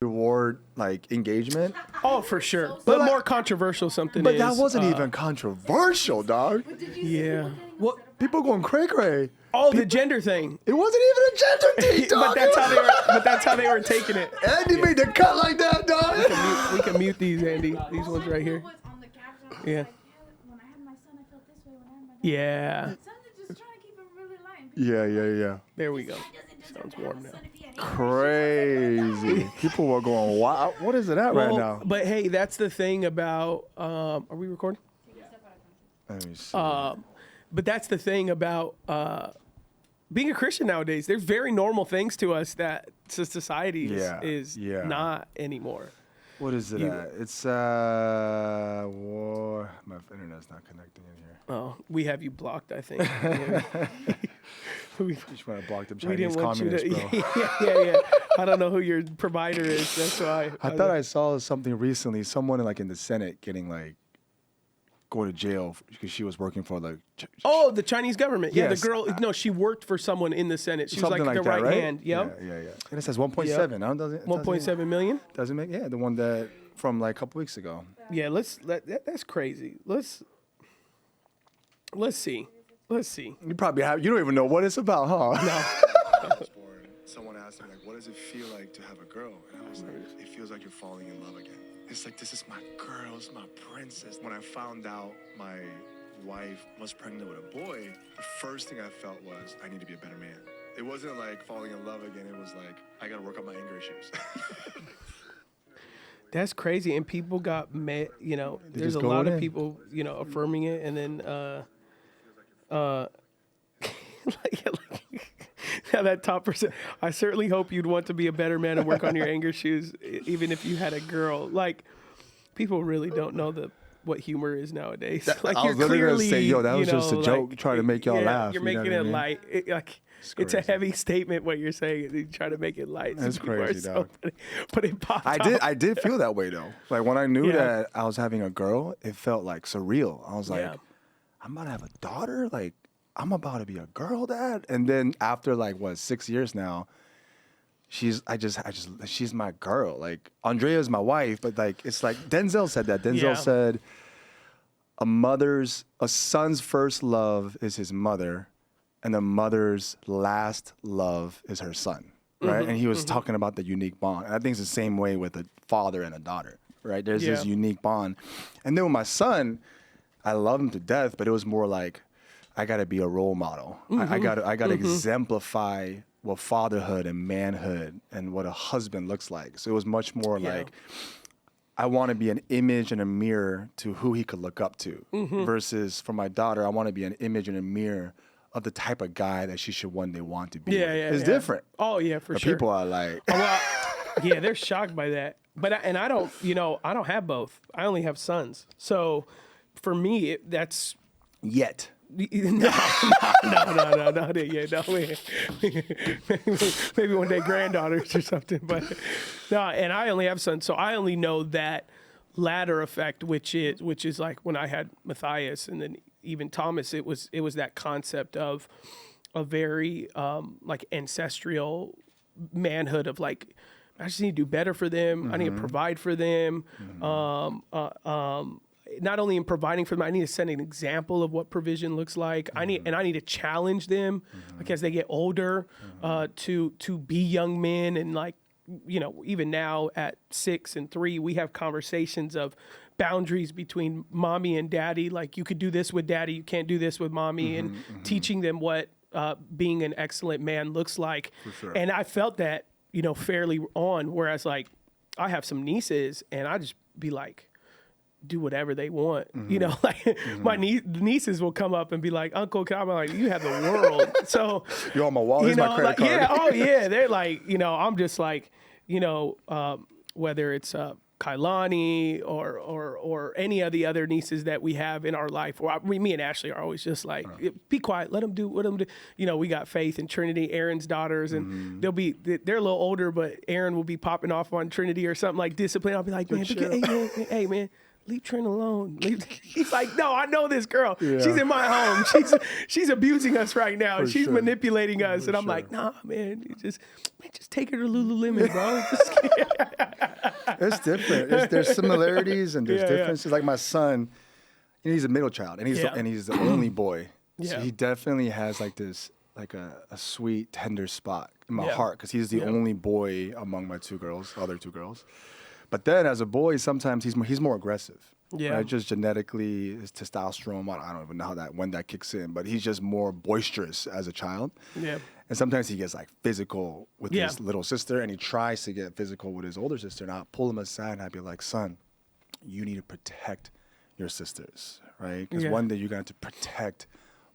reward like engagement. Oh, for sure. But more controversial something But is. that wasn't even controversial, dog. Yeah. What people going cray cray? Oh, the gender thing. It wasn't even a gender thing, dog. But that's how they were taking it. Andy made the cut like that, dog. We can mute these, Andy. These ones right here. Yeah. When I had my son, I felt this way. When I had my daughter, Yeah. sons are just trying to keep him really light. Yeah. There we go. Sounds warm now. Crazy. People were going, wow, what is it at right now? But hey, that's the thing about. Are we recording? Let me see. But that's the thing about being a Christian nowadays. There's very normal things to us that society is not anymore. What is it at? It's my internet's not connecting in here. Oh, we have you blocked, I think. You just want to block them Chinese communists, bro. Yeah. I don't know who your provider is. That's why. I thought I saw something recently. Someone like in the Senate getting like going to jail because she was working for the. The Chinese government. Yeah, Yes. the girl. No, she worked for someone in the Senate. She was like something the that, right hand. Yep. Yeah. And it says 1.7. Yep. Doesn't 1.7 million. Doesn't make the one that from like a couple weeks ago. Yeah. That's crazy. Let's see. You probably have. You don't even know what it's about, huh? No. Someone asked me, like, what does it feel like to have a girl? And I was like, it feels like you're falling in love again. It's like, this is my girl, it's my princess. When I found out my wife was pregnant with a boy, the first thing I felt was, I need to be a better man. It wasn't like falling in love again. It was like, I got to work on my anger issues. That's crazy. And people got mad, there's a lot of people, affirming it. And then, that top percent. I certainly hope you'd want to be a better man and work on your anger issues, even if you had a girl. Like, people really don't know what humor is nowadays. Like, I was literally gonna say, yo, that was just a joke, trying to make y'all laugh. You're making it light. It's a crazy. heavy statement what you're saying. You try to make it light. That's crazy, dog. But it popped I did feel that way though. Like when I knew that I was having a girl, it felt like surreal. I was like, I'm about to have a daughter. Like I'm about to be a girl dad. And then after 6 years now, she's my girl. Like Andrea's my wife, but it's like Denzel said that. Denzel said a son's first love is his mother, and a mother's last love is her son. Right. Mm-hmm, and he was talking about the unique bond. And I think it's the same way with a father and a daughter. Right. There's this unique bond. And then with my son, I love him to death, but it was more like I got to be a role model. I got to exemplify what fatherhood and manhood and what a husband looks like. So it was much more like I want to be an image and a mirror to who he could look up to versus for my daughter, I want to be an image and a mirror of the type of guy that she should one day want to be. It's different. Oh yeah, for sure. People are like, they're shocked by that. But I don't have both. I only have sons. So for me, that's yet. No. Maybe one day granddaughters or something. But no, and I only have sons, so I only know that ladder effect, which is like when I had Matthias and then even Thomas. It was that concept of a very ancestral manhood of like, I just need to do better for them. I need to provide for them. Not only in providing for them, I need to set an example of what provision looks like. I need to challenge them, like as they get older, to be young men. And even now at 6 and 3, we have conversations of boundaries between mommy and daddy. Like you could do this with daddy, you can't do this with mommy, and teaching them what being an excellent man looks like. For sure. And I felt that, fairly on. Whereas like I have some nieces, and I just be like, do whatever they want. My nieces will come up and be like, Uncle, I'm like, you have the world. So you're on my wall. Here's my credit card. Yeah. They're like, I'm just like, whether it's Kailani or any of the other nieces that we have in our life, or me and Ashley are always just like, be quiet, let them do what them do. We got Faith and Trinity, Aaron's daughters, and they're a little older, but Aaron will be popping off on Trinity or something like discipline. I'll be like, man, hey man. leave Trent alone. He's like, no, I know this girl. Yeah. She's in my home. She's abusing us right now. For She's sure. manipulating us. For and I'm sure. like, nah, man, just take her to Lululemon, bro. It's different. There's similarities and there's Yeah, yeah. differences. Like my son, he's a middle child, and he's the only boy. So Yeah. he definitely has like this, like a sweet, tender spot in my Yeah. heart because he's the Yeah. only boy among my other two girls. But then as a boy, sometimes he's more aggressive. Yeah. Right? Just genetically, his testosterone. I don't even know when that kicks in, but he's just more boisterous as a child. Yeah. And sometimes he gets like physical with Yeah. his little sister, and he tries to get physical with his older sister. And I'll pull him aside and I'd be like, son, you need to protect your sisters, right? Because Yeah. one day you're going to have to protect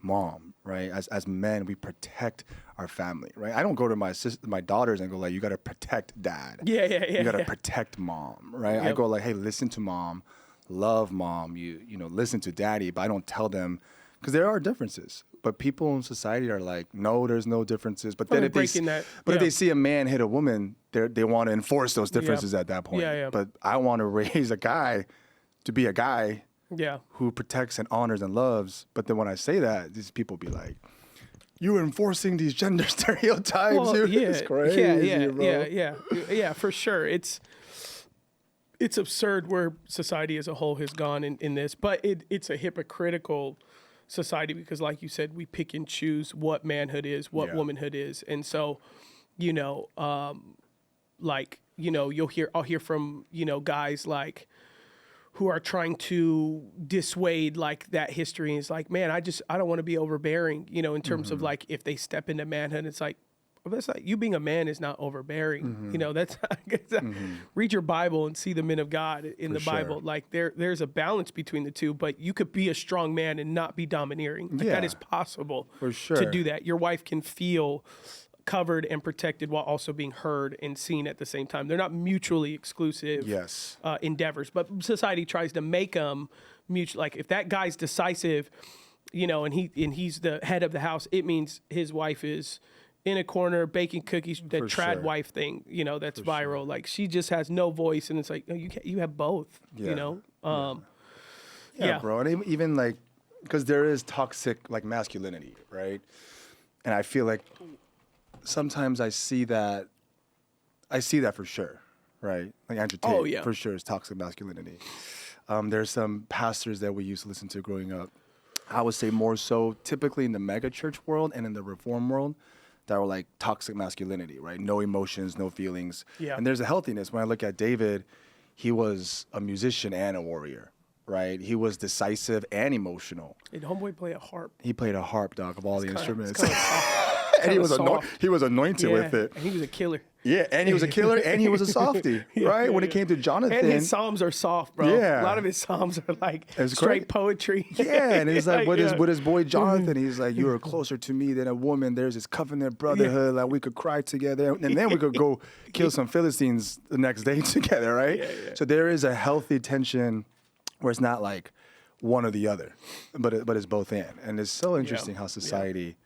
mom, right? As men, we protect our family, right? I don't go to my daughters and go like, you got to protect dad. Yeah. You got to yeah. protect mom, right? I Yep. go like, hey, listen to mom, love mom, you know, listen to daddy, but I don't tell them, because there are differences. But people in society are like, no, there's no differences. But then if they see a man hit a woman, they want to enforce those differences at that point. Yeah. But I want to raise a guy to be a guy Yeah. who protects and honors and loves. But then when I say that, these people be like, you're enforcing these gender stereotypes. Well, It's crazy, bro. Yeah, for sure. It's absurd where society as a whole has gone in this, but it's a hypocritical society because, like you said, we pick and choose what manhood is, what Yeah. womanhood is, and so, you know, I'll hear from guys like who are trying to dissuade like that history, and it's like, man, I don't want to be overbearing, in terms of like if they step into manhood, it's like, well, that's like you being a man is not overbearing. That's read your Bible and see the men of God in the sure. Bible. Like there's a balance between the two, but you could be a strong man and not be domineering. Like, that Yeah. is possible For sure. to do that. Your wife can feel covered and protected while also being heard and seen at the same time. They're not mutually exclusive Yes. endeavors, but society tries to make them mutual. Like if that guy's decisive, and he's the head of the house, it means his wife is in a corner baking cookies. The For trad sure. wife thing, that's viral. Like she just has no voice, and it's like, no, you have both. Yeah. Yeah. Bro. And even like, because there is toxic like masculinity, right? And I feel like sometimes I see that for sure, right? Like Andrew Tate, Oh, yeah. for sure, is toxic masculinity. There's some pastors that we used to listen to growing up. I would say more so typically in the mega church world and in the reform world that were like toxic masculinity, right? No emotions, no feelings. Yeah. And there's a healthiness. When I look at David, he was a musician and a warrior, right? He was decisive and emotional. Did homeboy play a harp? He played a harp, dog, of all the instruments. It's kinda And he kinda was soft. he was anointed with it. And he was a killer. Yeah, and he was a killer and he was a softie, right? When it came to Jonathan. And his psalms are soft, bro. Yeah. A lot of his psalms are like It's straight great. poetry. Yeah, and he's like, with his boy Jonathan, Mm-hmm. he's like, you are closer to me than a woman. There's this covenant brotherhood, like we could cry together, and then we could go kill some Philistines the next day together, right? Yeah. So there is a healthy tension where it's not like one or the other, but it's both in, and it's so interesting how society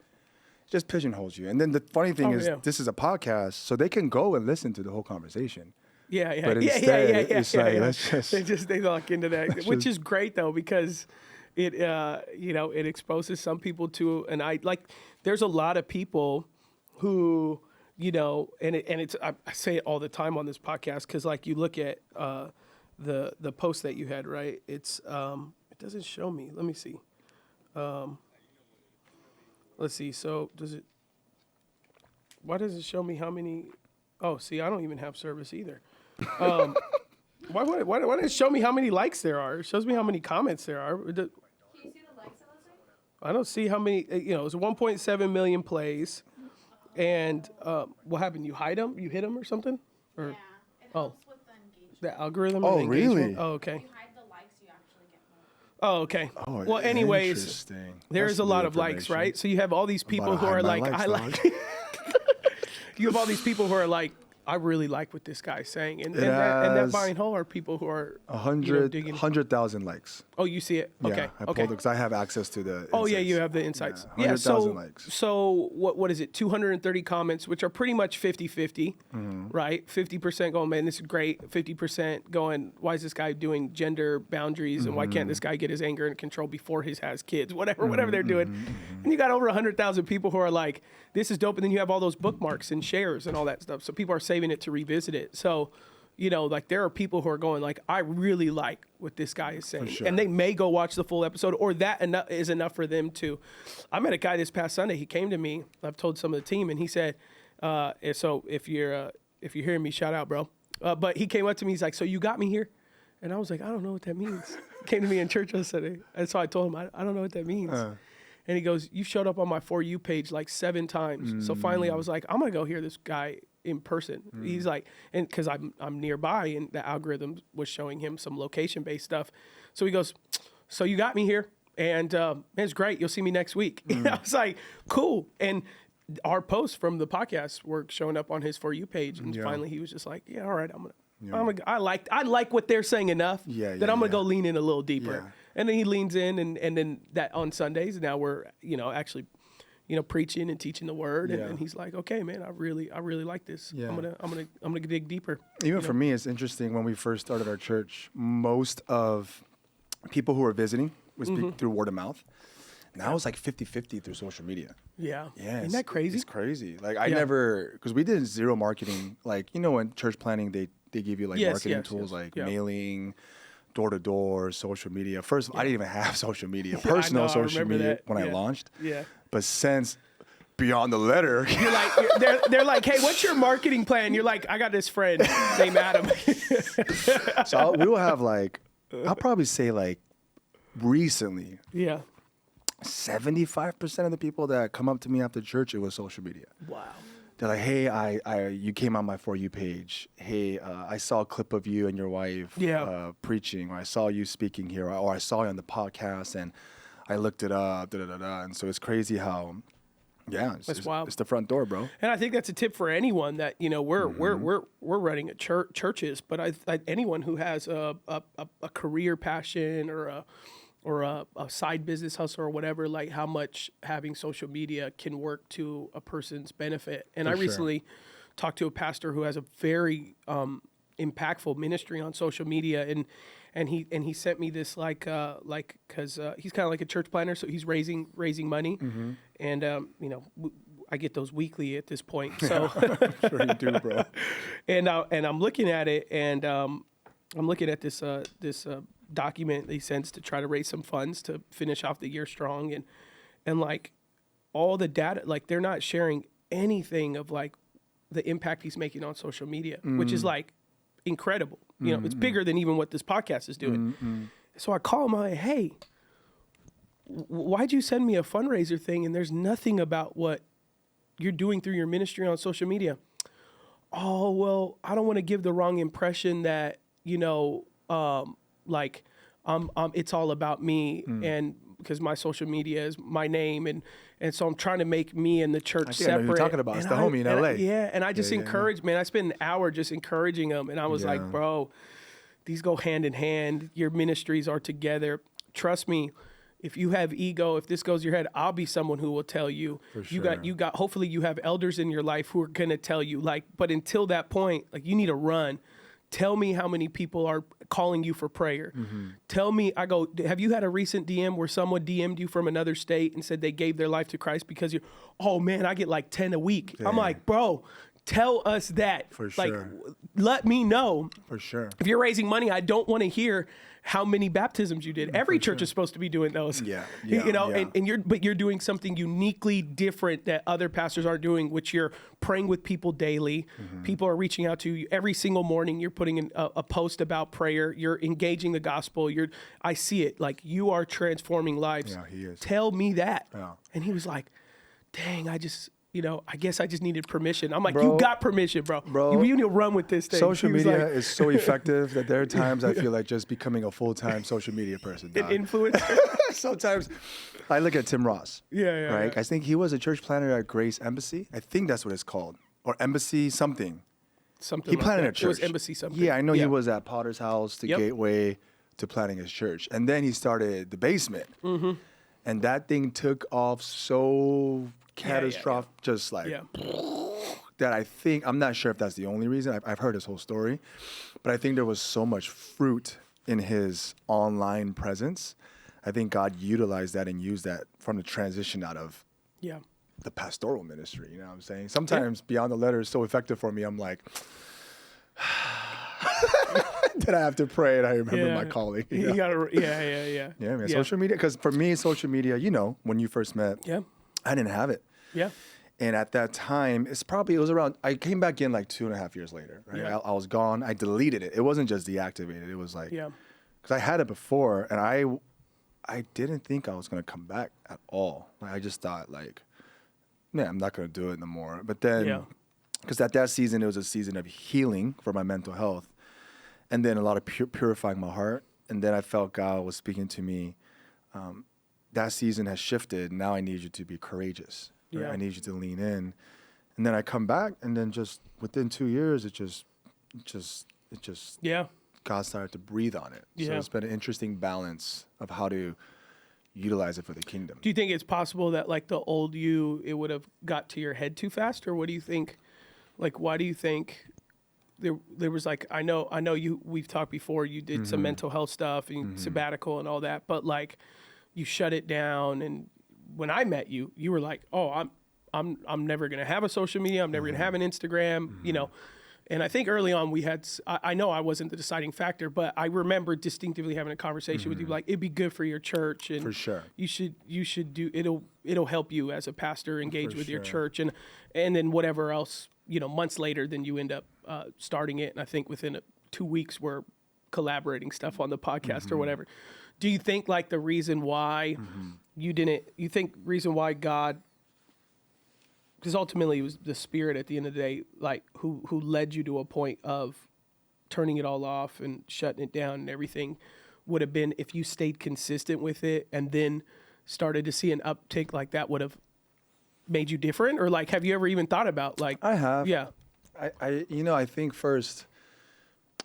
just pigeonholes you. And then the funny thing is, this is a podcast, so they can go and listen to the whole conversation. But instead, it's like, let's just- they lock into that, which is great though, because it it exposes some people to there's a lot of people who it's I say it all the time on this podcast, because like you look at the post that you had, right? It's it doesn't show me. Let me see. Let's see. So why does it show me how many? Oh, see, I don't even have service either. Why does it show me how many likes there are? It shows me how many comments there are. Can you see the likes of those things? I don't see how many. It's 1.7 million plays. And what happened? You hide them? You hit them or something? Or Yeah. It helps with the engagement. the algorithm? Oh, and the engagement? really? Oh, okay. If you hide the likes, you actually get more. Oh, okay. Oh, Well, anyways, interesting. there That's is a new lot of likes, information. right? So you have all these people I'm who about are to hide like, my I likes, like. You have all these people who are like, I really like what this guy's saying. And that buy and hold are people who are 100,000 likes. Oh, you see it? Okay. Yeah, I pulled it because I have access to the Oh, yeah, insights. you have the insights. Yeah, 100,000 likes. So what is it? 230 comments, which are pretty much 50-50, right? 50% going, man, this is great. 50% going, why is this guy doing gender boundaries and why can't this guy get his anger in control before he has kids? Whatever they're doing. And you got over 100,000 people who are like, this is dope. And then you have all those bookmarks and shares and all that stuff. So people are saving it to revisit it. So, like there are people who are going like, I really like what this guy is saying. Sure. And they may go watch the full episode or that is enough for them to. I met a guy this past Sunday. He came to me. I've told some of the team and he said, so if you're hearing me, shout out, bro. But he came up to me. He's like, so you got me here? And I was like, I don't know what that means. He came to me in church on Sunday. And so I told him, I don't know what that means. And he goes, you showed up on my For You page like 7 times. So finally I was like, I'm going to go hear this guy in person. He's like, and because I'm nearby and the algorithm was showing him some location-based stuff. So he goes, so you got me here and man, it's great. You'll see me next week. And I was like, cool. And our posts from the podcast were showing up on his For You page. And finally he was just like, yeah, all right, I like what they're saying enough that I'm going to go lean in a little deeper. Yeah. And then he leans in and then that on Sundays, now we're, actually, preaching and teaching the word. And he's like, okay, man, I really like this. Yeah. I'm gonna dig deeper. Even for me, it's interesting when we first started our church, most of people who were visiting would speak through word of mouth. Now it's like 50-50 through social media. Yeah. Yeah. Isn't that crazy? It's crazy. Like I never, because we did zero marketing. Like, in church planning, they give you like marketing tools like mailing, door-to-door, social media. First, I didn't even have social media, personal social media when I launched. Yeah. But since Beyond the Letter, you're like, they're like, hey, what's your marketing plan? You're like, I got this friend named Adam. So we will have like, I'll probably say like recently. Yeah. 75% of the people that come up to me after church, it was social media. Wow. They're like, hey, you came on my For You page. Hey, I saw a clip of you and your wife preaching, or I saw you speaking here, or I saw you on the podcast, and I looked it up, And so it's crazy how, it's wild. It's the front door, bro. And I think that's a tip for anyone that, we're running a churches, but anyone who has a career passion or a side business hustle or whatever, like how much having social media can work to a person's benefit. And I recently talked to a pastor who has a very impactful ministry on social media, and he sent me this because he's kind of like a church planner, so he's raising money, and I get those weekly at this point. So sure you do, bro. And I'm looking at it, and I'm looking at this document he sends to try to raise some funds to finish off the year strong, and like all the data, like they're not sharing anything of like the impact he's making on social media, which is like incredible. It's bigger than even what this podcast is doing. So I call him, I'm like, hey, why'd you send me a fundraiser thing and there's nothing about what you're doing through your ministry on social media? Oh, well, I don't want to give the wrong impression that, it's all about me, and because my social media is my name, and so I'm trying to make me and the church separate. I know you're talking about. It's the homie in LA. And I just encourage, man. I spent an hour just encouraging them, and I was like, bro, these go hand in hand. Your ministries are together. Trust me. If you have ego, if this goes your head, I'll be someone who will tell you. For sure. You got. Hopefully, you have elders in your life who are gonna tell you. But until that point, you need to run. Tell me how many people are calling you for prayer. Tell me, have you had a recent DM where someone DM'd you from another state and said they gave their life to Christ because oh man, I get like 10 a week. Damn. I'm like, bro, tell us that. For sure. Let me know. For sure. If you're raising money, I don't want to hear how many baptisms you did. Every church is supposed to be doing those. And you're doing something uniquely different that other pastors aren't doing, which you're praying with people daily. People are reaching out to you every single morning. You're putting in a post about prayer. You're engaging the gospel. I see it. Like, you are transforming lives. Yeah, he is. Tell me that. Yeah. And he was like, dang, I guess I just needed permission. I'm like, you got permission, bro. You need to run with this thing. Social media is so effective that there are times I feel like just becoming a full-time social media person. Dog. An influencer? Sometimes I look at Tim Ross. Right? I think he was a church planner at Grace Embassy. I think that's what it's called. Or Embassy something. something. He like planted that. a church. It was Embassy something. Yeah, I know he was at Potter's house to Yep. Gateway to planting his church. And then he started the basement. Mm-hmm. And that thing took off so catastrophic, just like Yeah. that. I think, I'm not sure if that's the only reason. I've heard his whole story, but I think there was so much fruit in his online presence. I think God utilized that and used that from the transition out of Yeah. the pastoral ministry. You know what I'm saying? Sometimes Beyond the Letter is so effective for me. I'm like, then I have to pray and I remember my calling. You know? You gotta, yeah. Yeah, man. Social media, because for me, social media, you know, when you first met, Yeah. I didn't have it. Yeah. And at that time, it was around, I came back in like 2.5 years later, right? Yeah. I was gone. I deleted it. It wasn't just deactivated. It was like, Yeah. because I had it before and I didn't think I was going to come back at all. Like, I just thought like, man, I'm not going to do it no more. But then, because at that season, it was a season of healing for my mental health. And then a lot of purifying my heart. And then I felt God was speaking to me. That season has shifted. Now I need you to be courageous. Right? Yeah. I need you to lean in. And then I come back, and then just within 2 years, it just Yeah. God started to breathe on it. So Yeah. it's been an interesting balance of how to utilize it for the kingdom. Do you think it's possible that like the old you, it would have got to your head too fast, or what do you think? Like, why do you think there was like, I know we've talked before, you did some mental health stuff and sabbatical and all that, but like you shut it down. And when I met you, you were like, oh, I'm never going to have a social media. I'm never going to have an Instagram, you know? And I think early on we had, I know I wasn't the deciding factor, but I remember distinctively having a conversation with you, like, it'd be good for your church. And For sure. you should do, it'll help you as a pastor engage For with your sure. church. And then whatever else, you know, months later, then you end up starting it. And I think within 2 weeks we're collaborating stuff on the podcast or whatever. Do you think like the reason why you think reason why God, because ultimately it was the Spirit at the end of the day, like who led you to a point of turning it all off and shutting it down and everything, would have been if you stayed consistent with it and then started to see an uptick, like that would have made you different? Or like, have you ever even thought about like, I have. yeah, I think first,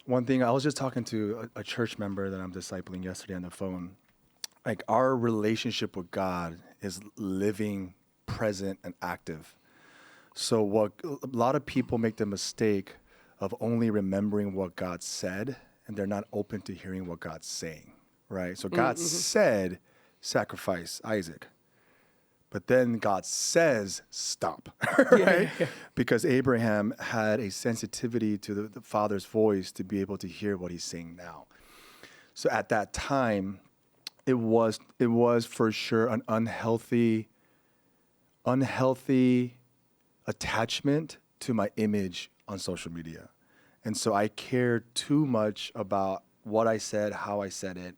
one thing, I was just talking to a church member that I'm discipling yesterday on the phone. Like, our relationship with God is living, present, and active. So what a lot of people make the mistake of only remembering what God said, and they're not open to hearing what God's saying, right? So God said, sacrifice Isaac. But then God says, stop, right? Yeah. Because Abraham had a sensitivity to the Father's voice to be able to hear what he's saying now. So at that time, it was for sure an unhealthy attachment to my image on social media. And so I cared too much about what I said, how I said it.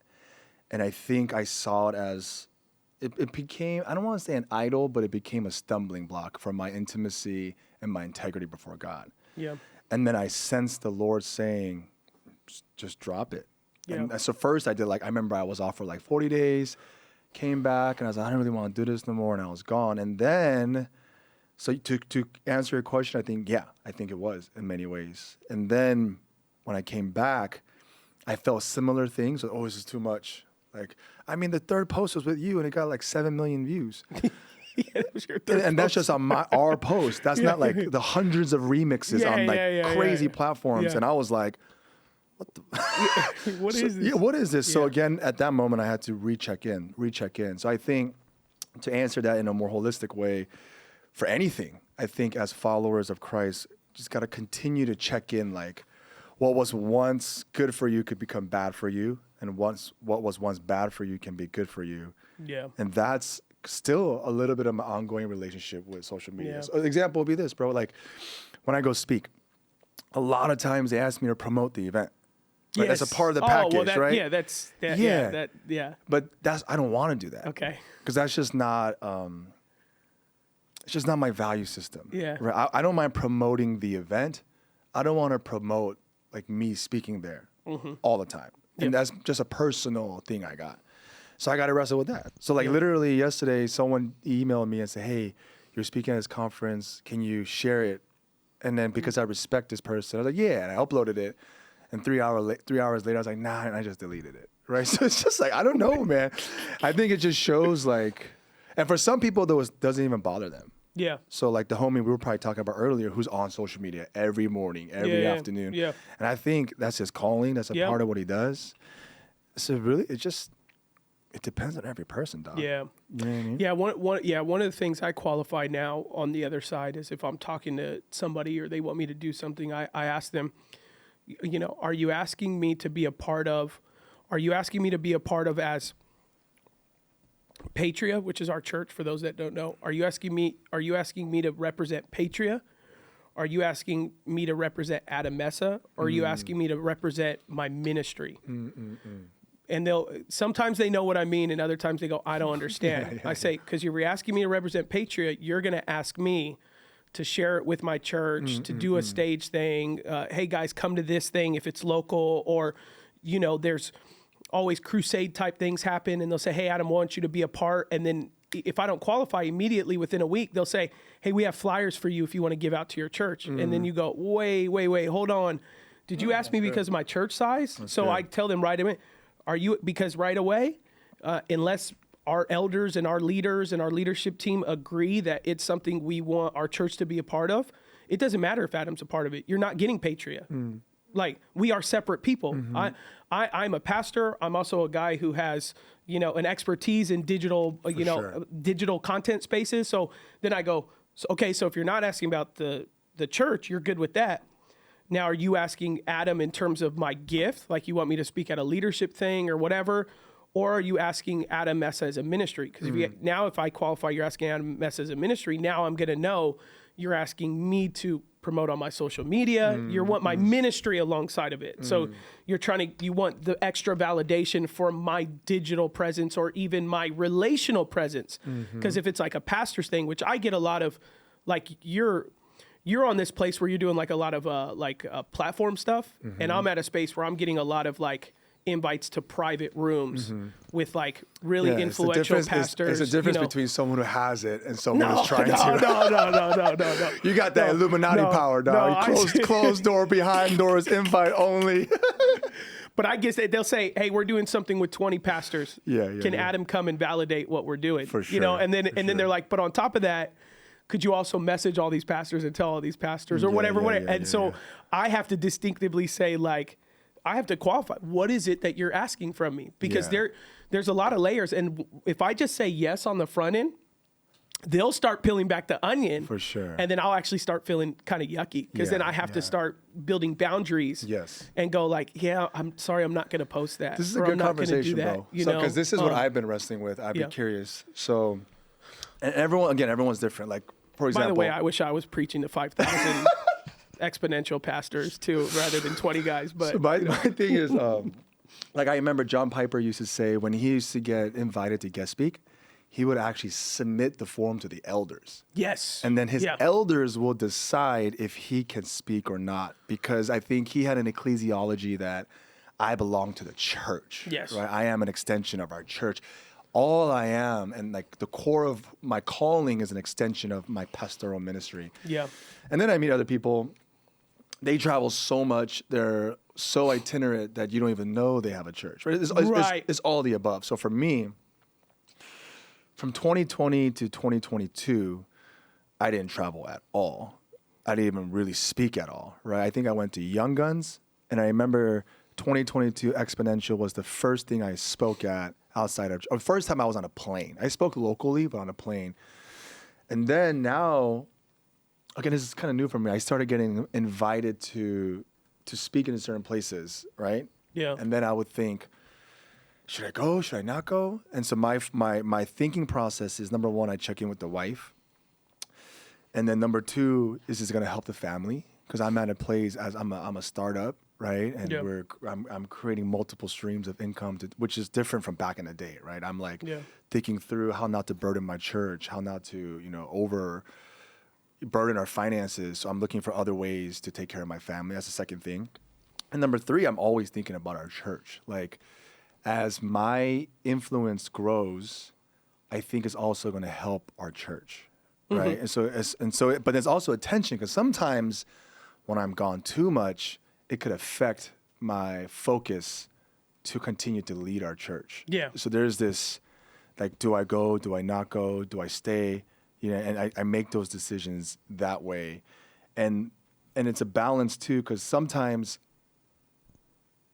And I think I saw it as, it became, I don't want to say an idol, but it became a stumbling block for my intimacy and my integrity before God. yeah, And then I sensed the Lord saying, just drop it. Yeah. And so first I did, like, I remember I was off for like 40 days, came back, and I was like, I don't really want to do this no more, and I was gone. And then, so to answer your question, I think it was in many ways. And then when I came back, I felt similar things. Oh, this is too much. Like, I mean, the third post was with you, and it got like 7 million views. yeah, that was your third And that's post. just on our post. That's not like the hundreds of remixes on like crazy platforms. Yeah. And I was like, What is this? yeah, what is this? So Yeah. again, at that moment, I had to recheck in. So I think to answer that in a more holistic way, for anything, I think as followers of Christ, just got to continue to check in, like what was once good for you could become bad for you, and what was once bad for you can be good for you. Yeah. And that's still a little bit of my ongoing relationship with social media. Yeah. So an example would be this, bro. Like when I go speak, a lot of times they ask me to promote the event. Right? That's a part of the package, right? Yeah, that's that. Yeah. Yeah, yeah. But I don't want to do that. Okay. Because that's just not, it's just not my value system. Yeah. Right? I don't mind promoting the event. I don't want to promote like me speaking there all the time. And that's just a personal thing I got. So I got to wrestle with that. So like literally yesterday, someone emailed me and said, hey, you're speaking at this conference. Can you share it And then because I respect this person, I was like, yeah, and I uploaded it. And 3 hours later, I was like, nah, and I just deleted it. Right. So it's just like, I don't know, man. I think it just shows like, and for some people, though, it doesn't even bother them. Yeah. So like the homie we were probably talking about earlier, who's on social media every morning, every afternoon. Yeah. And I think that's his calling. That's a part of what he does. So really, it depends on every person, dog. Yeah. You know what I mean? Yeah. One of the things I qualify now on the other side is if I'm talking to somebody or they want me to do something, I ask them, you know, are you asking me to be a part of as Patria, which is our church for those that don't know? Are you asking me to represent Patria? Are you asking me to represent Adam Mesa? Or are you asking me to represent my ministry? And sometimes they know what I mean, and other times they go, I don't understand. I say, because you're asking me to represent Patria, you're going to ask me to share it with my church, to do a stage thing. Hey guys, come to this thing if it's local, or, you know, there's always crusade type things happen, and they'll say, hey, Adam, I want you to be a part. And then if I don't qualify immediately within a week, they'll say, hey, we have flyers for you if you want to give out to your church. And then you go, wait, hold on. Did you ask me because of my church size? So I tell them right away, because right away, unless our elders and our leaders and our leadership team agree that it's something we want our church to be a part of, it doesn't matter if Adam's a part of it. You're not getting Patria. Like, we are separate people. I'm a pastor. I'm also a guy who has, you know, an expertise in digital, digital content spaces. So then I go, okay, so if you're not asking about the church, you're good with that. Now, are you asking Adam in terms of my gift? Like, you want me to speak at a leadership thing or whatever? Or are you asking Adam Mesa as a ministry? Because if I qualify, you're asking Adam Mesa as a ministry, now I'm going to know you're asking me to promote on my social media. You want my ministry alongside of it. So you want the extra validation for my digital presence or even my relational presence. Because if it's like a pastor's thing, which I get a lot of, like, you're on this place where you're doing like a lot of platform stuff. And I'm at a space where I'm getting a lot of invites to private rooms with like really influential pastors. It's a difference between someone who has it and someone who's trying to. No. You got that Illuminati power, dog. Closed door, behind doors, invite only. But I guess they'll say, hey, we're doing something with 20 pastors. Can Adam come and validate what we're doing? For sure. You know, and then they're like, but on top of that, could you also message all these pastors and tell all these pastors or whatever? I have to distinctively say, like, I have to qualify. What is it that you're asking from me? Because there's a lot of layers. And if I just say yes on the front end, they'll start peeling back the onion. For sure. And then I'll actually start feeling kind of yucky because then I have to start building boundaries. And go like, I'm sorry, I'm not going to post that. This is a good conversation, bro. Because this is what I've been wrestling with. I'd be curious. So, and everyone's different. Like, for example. By the way, I wish I was preaching to 5,000 exponential pastors too, rather than 20 guys. But so my thing is, like, I remember John Piper used to say when he used to get invited to guest speak, he would actually submit the form to the elders. Yes. And then his elders will decide if he can speak or not, because I think he had an ecclesiology that I belong to the church. Yes. Right? I am an extension of our church. All I am, and like the core of my calling is an extension of my pastoral ministry. And then I meet other people. They travel so much. They're so itinerant that you don't even know they have a church. Right? It's all the above. So for me, from 2020 to 2022, I didn't travel at all. I didn't even really speak at all. Right? I think I went to Young Guns, and I remember 2022 Exponential was the first thing I spoke at outside of, or first time I was on a plane. I spoke locally, but on a plane. And then now, again, this is kind of new for me. I started getting invited to speak in certain places, right? And then I would think, should I go? Should I not go? And so my thinking process is, number one, I check in with the wife. And then number two, is this going to help the family? Because I'm at a place as I'm a startup, right? And I'm creating multiple streams of income, which is different from back in the day, right? I'm like thinking through how not to burden my church, how not to, burden our finances. So I'm looking for other ways to take care of my family. That's the second thing. And number three, I'm always thinking about our church. Like, as my influence grows, I think it's also going to help our church, right? But there's also a tension because sometimes when I'm gone too much, it could affect my focus to continue to lead our church. Yeah. So there's this, like, do I go? Do I not go? Do I stay? And I make those decisions that way, and it's a balance too, because sometimes,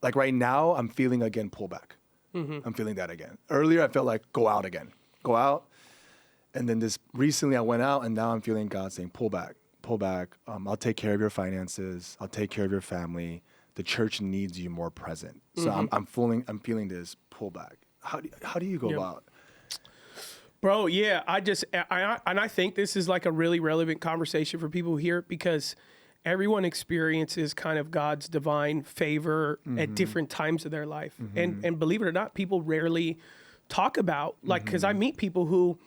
like right now, I'm feeling again pullback. I'm feeling that again. Earlier, I felt like go out again, and then recently I went out, and now I'm feeling God saying pull back. I'll take care of your finances. I'll take care of your family. The church needs you more present. So I'm feeling this pullback. How do you go about? Bro, yeah, I think this is like a really relevant conversation for people here because everyone experiences kind of God's divine favor at different times of their life. And believe it or not, people rarely talk about, like, because I meet people who,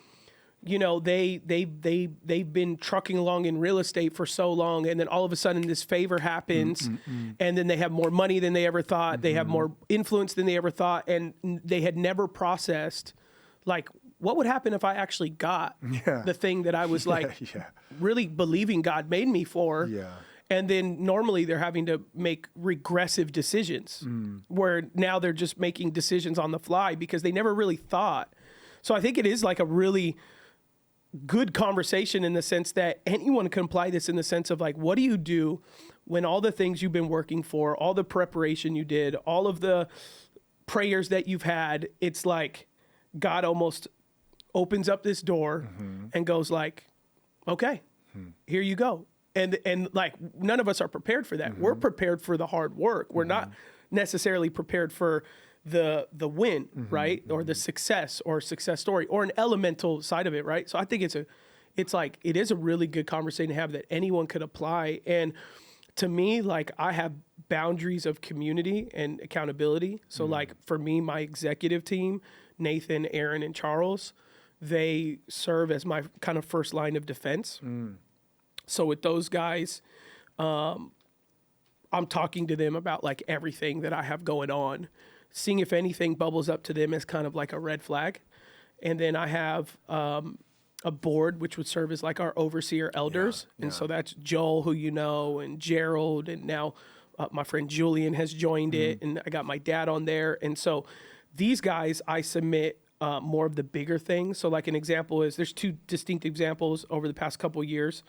they've been trucking along in real estate for so long, and then all of a sudden this favor happens, and then they have more money than they ever thought. They have more influence than they ever thought, and they had never processed, like, what would happen if I actually got the thing that I was really believing God made me for? Yeah. And then normally they're having to make regressive decisions where now they're just making decisions on the fly because they never really thought. So I think it is like a really good conversation in the sense that anyone can apply this in the sense of like, what do you do when all the things you've been working for, all the preparation you did, all of the prayers that you've had, it's like God almost opens up this door and goes like, okay, here you go. And like, none of us are prepared for that. We're prepared for the hard work. We're not necessarily prepared for the win, right? Or the success or success story or an elemental side of it, right? So I think it is a really good conversation to have that anyone could apply. And to me, like, I have boundaries of community and accountability. So like for me, my executive team, Nathan, Aaron, and Charles, they serve as my kind of first line of defense. So with those guys, I'm talking to them about like everything that I have going on, seeing if anything bubbles up to them as kind of like a red flag. And then I have a board, which would serve as like our overseer elders. And so that's Joel, who you know, and Gerald, and now my friend Julian has joined it, and I got my dad on there. And so these guys, I submit more of the bigger things. So like an example is, there's two distinct examples over the past couple of years.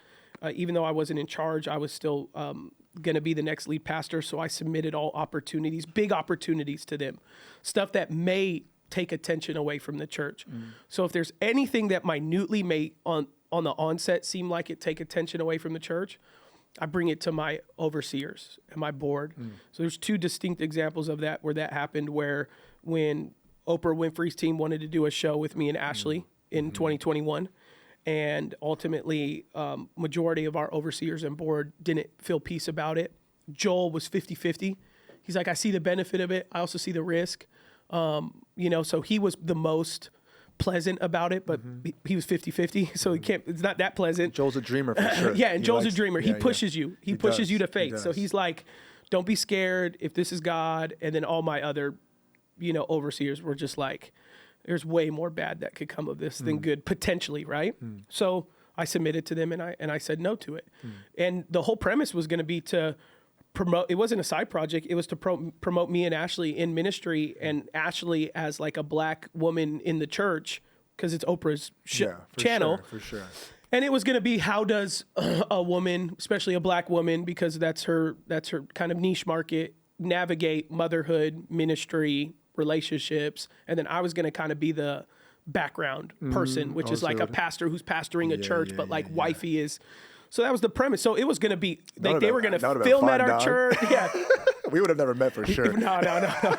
Even though I wasn't in charge, I was still going to be the next lead pastor. So I submitted all opportunities, big opportunities to them, stuff that may take attention away from the church. So if there's anything that minutely may on the onset seem like it take attention away from the church, I bring it to my overseers and my board. So there's two distinct examples of that where that happened, where when Oprah Winfrey's team wanted to do a show with me and Ashley in 2021, and ultimately majority of our overseers and board didn't feel peace about it. Joel was 50-50. He's like, I see the benefit of it. I also see the risk. So he was the most pleasant about it, but he was 50-50. So it's not that pleasant. Joel's a dreamer for sure. And Joel's a dreamer. He pushes you. He pushes you to faith. So he's like, don't be scared if this is God. And then all my other, overseers were just like, there's way more bad that could come of this than good, potentially, right? So I submitted to them, and I said no to it. And the whole premise was going to be to promote. It wasn't a side project. It was to promote me and Ashley in ministry, and Ashley as like a black woman in the church, because it's Oprah's channel. For sure. And it was going to be, how does a woman, especially a black woman, because that's her kind of niche market, navigate motherhood, ministry, relationships. And then I was going to kind of be the background person, which is like a pastor who's pastoring a church, but like wifey is. So that was the premise. So it was going to be like they were going to film at our church. Yeah. We would have never met for sure. No. I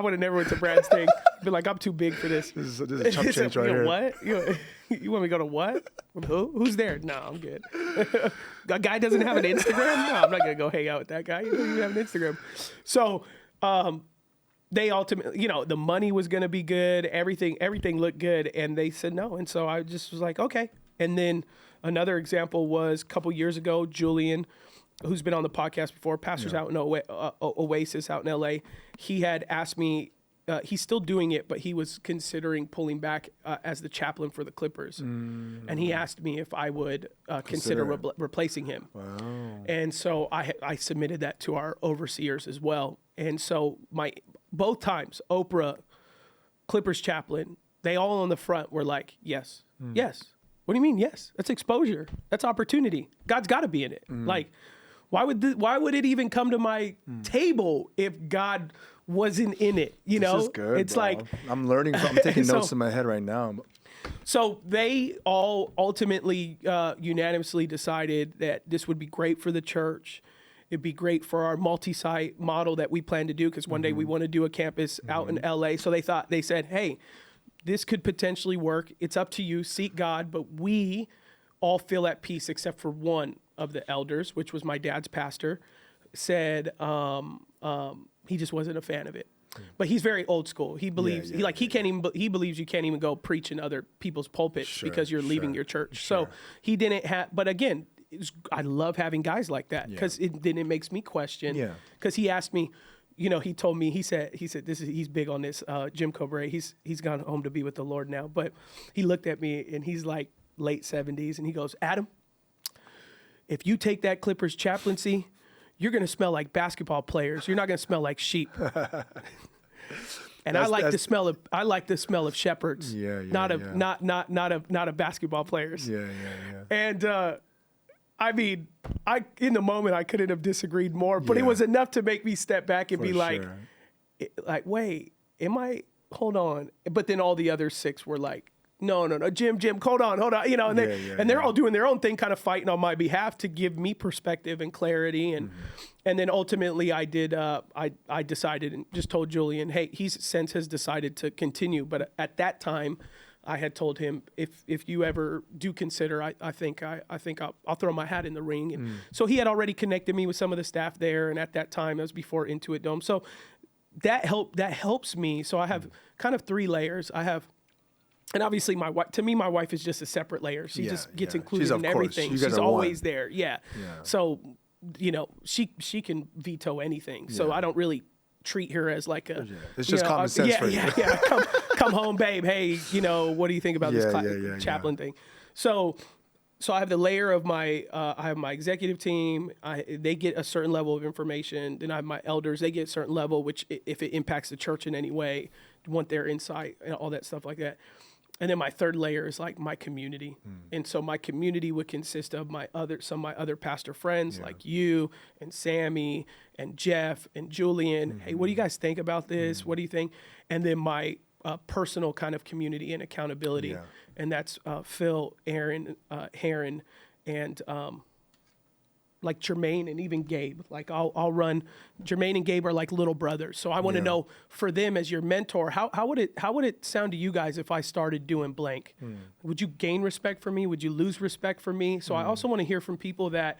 would have never went to Brad's thing. Be like, I'm too big for this. This is a chump change right here. What? You want me to go to what? Who? Who's there? No, I'm good. A guy doesn't have an Instagram? No, I'm not going to go hang out with that guy. He doesn't even have an Instagram. So they ultimately, the money was going to be good. Everything looked good. And they said no. And so I just was like, okay. And then another example was a couple years ago, Julian, who's been on the podcast before, pastors out in Oasis out in LA. He had asked me he's still doing it, but he was considering pulling back as the chaplain for the Clippers. And he asked me if I would consider replacing him. Wow. And so I submitted that to our overseers as well. And so both times, Oprah, Clippers chaplain, they all on the front were like, yes, yes. What do you mean, yes? That's exposure. That's opportunity. God's got to be in it. Like, why would it even come to my table if God wasn't in it? You know, this is good, it's bro. like I'm learning. I'm taking notes in my head right now. So they all ultimately unanimously decided that this would be great for the church. It'd be great for our multi-site model that we plan to do, because one day we want to do a campus out in LA. So they said, hey, this could potentially work. It's up to you. Seek God. But we all feel at peace, except for one of the elders, which was my dad's pastor, said he just wasn't a fan of it. But he's very old school. He believes he believes you can't even go preach in other people's pulpits because you're leaving your church. So he didn't have. But again, I love having guys like that, because then it makes me question. Yeah. Because he asked me, you know, he told me, he said he's big on this. Jim Cobre, he's gone home to be with the Lord now. But he looked at me and he's like late 70s, and he goes, Adam, if you take that Clippers chaplaincy, you're going to smell like basketball players. You're not going to smell like sheep. And I like the smell of shepherds, not of basketball players. And I mean, in the moment I couldn't have disagreed more, but it was enough to make me step back and be like, wait, hold on. But then all the other six were like, no, Jim, hold on, you know, and they're all doing their own thing, kind of fighting on my behalf to give me perspective and clarity. And then ultimately I decided and just told Julian, hey, he's since has decided to continue. But at that time I had told him, if you ever do consider, I think I'll throw my hat in the ring. And so he had already connected me with some of the staff there. And at that time, it was before Intuit Dome. So that helps me. So I have kind of three layers. And obviously my wife is just a separate layer. She just gets included in everything. She's always there. Yeah. So, you know, she can veto anything. So I don't really treat her as like a, it's just common sense for you. Come home, babe. Hey, you know, what do you think about this chaplain thing? So I have the layer of I have my executive team. They get a certain level of information. Then I have my elders. They get a certain level, which if it impacts the church in any way, want their insight and all that stuff like that. And then my third layer is like my community. And so my community would consist of some of my other pastor friends like you and Sammy and Jeff and Julian. Hey, what do you guys think about this? What do you think? And then my personal kind of community and accountability. And that's Phil, Aaron, Heron, and like Jermaine and even Gabe. Like I'll run. Jermaine and Gabe are like little brothers. So I want to know, for them as your mentor, how would it sound to you guys if I started doing blank? Would you gain respect for me? Would you lose respect for me? So I also want to hear from people that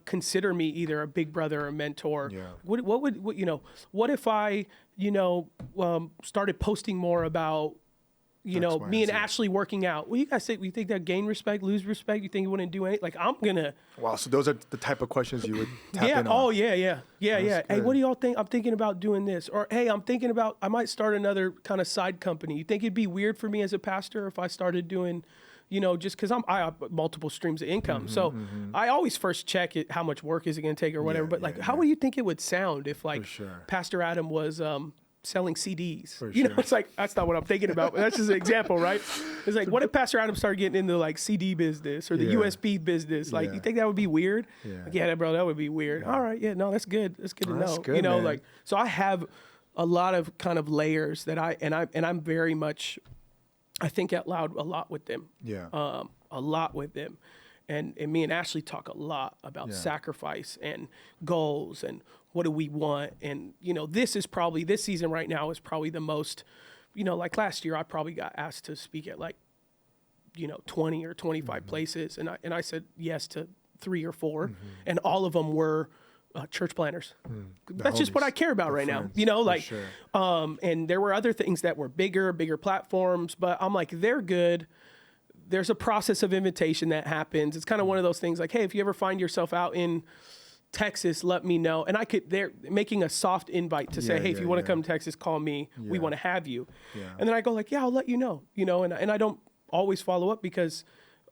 consider me either a big brother or a mentor. What if I started posting more about me and Ashley working out? Well, you guys say, you think that gain respect, lose respect? You think you wouldn't do anything? Like, I'm gonna. Wow. So those are the type of questions you would tap in on. Oh, yeah. Hey, what do y'all think? I'm thinking about doing this. Or, hey, I might start another kind of side company. You think it'd be weird for me as a pastor if I started doing, just because I have multiple streams of income. So I always first check it, how much work is it going to take or whatever. But how would you think it would sound if Pastor Adam was selling CDs? It's like, that's not what I'm thinking about, but that's just an example, right? It's like, what if Pastor Adam started getting into like CD business or the USB business? Like, you think that would be weird? Like, bro, that would be weird. All right. Yeah, no, that's good. That's good to know. Good, man. So I have a lot of kind of layers that I'm very much, I think out loud a lot with them. A lot with them. And me and Ashley talk a lot about sacrifice and goals and what do we want. And, this season right now is probably the most, like last year, I probably got asked to speak at 20 or 25 places. And I said yes to 3 or 4. And all of them were church planners. That's just what I care about right now, and there were other things that were bigger platforms, but I'm like, they're good. There's a process of invitation that happens. It's kind of one of those things like, hey, if you ever find yourself out in, Texas, let me know. And they're making a soft invite to say, hey, if you want to come to Texas, call me. We want to have you. Yeah. And then I go like, yeah, I'll let you know, and I don't always follow up because,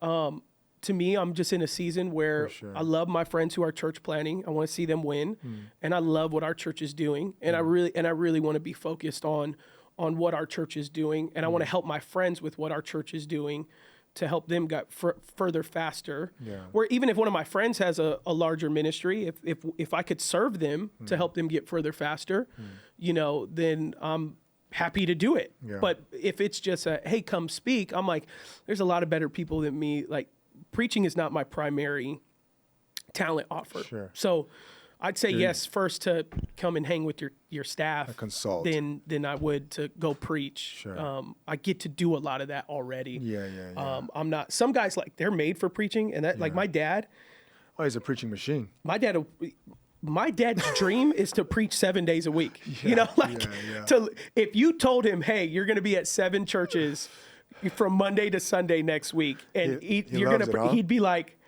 to me, I'm just in a season where I love my friends who are church planning. I want to see them win, and I love what our church is doing, and I really want to be focused on what our church is doing, and I want to help my friends with what our church is doing to help them get further faster. Yeah. Where even if one of my friends has a larger ministry, if I could serve them to help them get further faster, then I'm happy to do it. Yeah. But if it's just hey, come speak, I'm like, there's a lot of better people than me. Like, preaching is not my primary talent offer. Sure. So I'd say yes first to come and hang with your staff, consult, than I would to go preach. Sure. I get to do a lot of that already. Yeah. I'm not. Some guys, like, they're made for preaching, and that like my dad. Oh, he's a preaching machine. My dad's dream is to preach 7 days a week. If you told him, hey, you're going to be at 7 churches from Monday to Sunday next week, and he'd be like,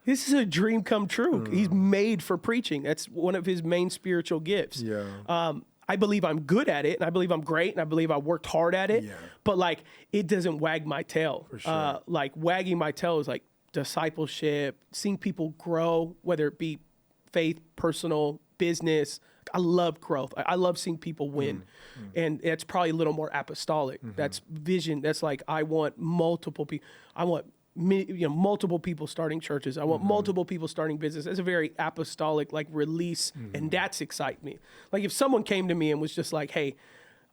this is a dream come true. He's made for preaching. That's one of his main spiritual gifts. Yeah. I believe I'm good at it, and I believe I'm great, and I believe I worked hard at it. Yeah. But like, it doesn't wag my tail. For sure. Like, wagging my tail is like discipleship, seeing people grow, whether it be faith, personal, business. I love growth. I love seeing people win. And it's probably a little more apostolic. That's vision. That's like, I want multiple people. I want multiple people starting churches. I want multiple people starting business. That's a very apostolic, like, release, and that's excite me. Like, if someone came to me and was just like, hey,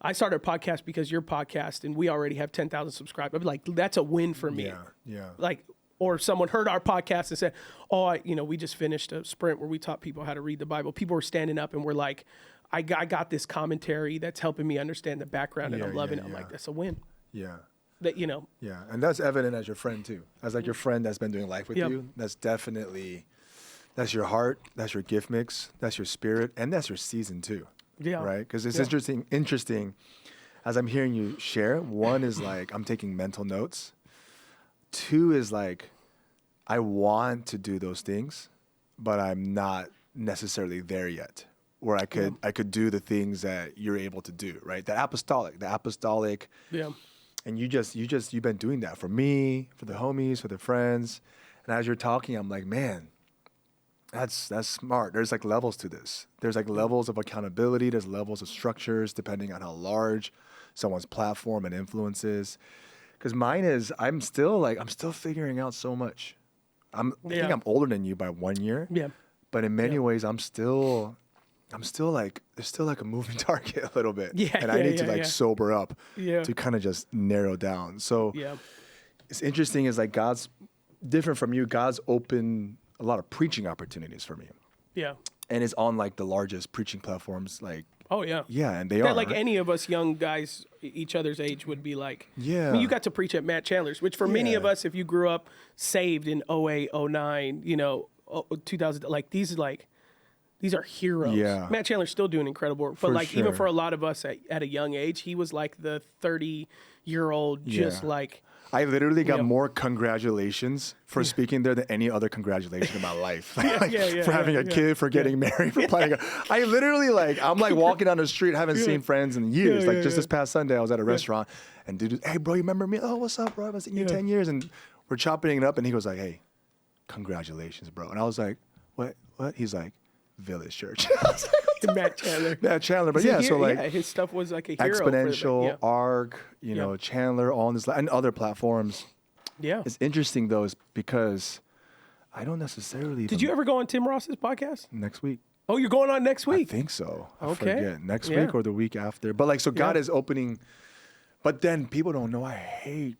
I started a podcast because your podcast and we already have 10,000 subscribers, I'd be like, that's a win for me. Yeah. Like, or someone heard our podcast and said, oh, we just finished a sprint where we taught people how to read the Bible. People were standing up and were like, I got this commentary that's helping me understand the background, and I'm loving it. I'm like, that's a win. Yeah. That, Yeah, and that's evident as your friend too. As like your friend that's been doing life with you. That's your heart, that's your gift mix, that's your spirit, and that's your season too. Yeah. Right? Because it's interesting as I'm hearing you share. One is like, I'm taking mental notes. 2 is like, I want to do those things, but I'm not necessarily there yet, where I could do the things that you're able to do, right? The apostolic. Yeah. And you've been doing that for me, for the homies, for the friends. And as you're talking, I'm like, man, that's smart. There's like levels to this. There's like levels of accountability. There's levels of structures depending on how large someone's platform and influence is. Because mine is, I'm still figuring out so much. I think I'm older than you by 1 year. Yeah. But in many ways, I'm still like, there's still like a moving target a little bit. Yeah. And I need to sober up to kind of just narrow down. So it's interesting is like, God's different from you. God's opened a lot of preaching opportunities for me. Yeah. And it's on like the largest preaching platforms, like, oh yeah. Yeah, and they are. Like any of us young guys each other's age would be like. Yeah. I mean, you got to preach at Matt Chandler's, which for many of us, if you grew up saved in 08, 09, 2000, like these are heroes. Yeah. Matt Chandler's still doing incredible work. But even for a lot of us at a young age, he was like the 30-year-old, just like. I literally got more congratulations for speaking there than any other congratulation in my life. For having a kid, for getting married, for playing. I literally I'm like walking down the street, haven't seen friends in years. Just this past Sunday, I was at a restaurant and dude, hey bro, you remember me? Oh, what's up, bro? I haven't seen you in 10 years. And we're chopping it up and he goes like, hey, congratulations, bro. And I was like, what? He's like, Village Church. Matt Chandler. But his stuff was like a hero. Exponential, ARC, Chandler, all on this, and other platforms. Yeah. It's interesting though, is because I don't necessarily. Did you ever go on Tim Ross's podcast? Next week. Oh, you're going on next week? I think so. I forget. Next week or the week after. But so God is opening. But then people don't know I hate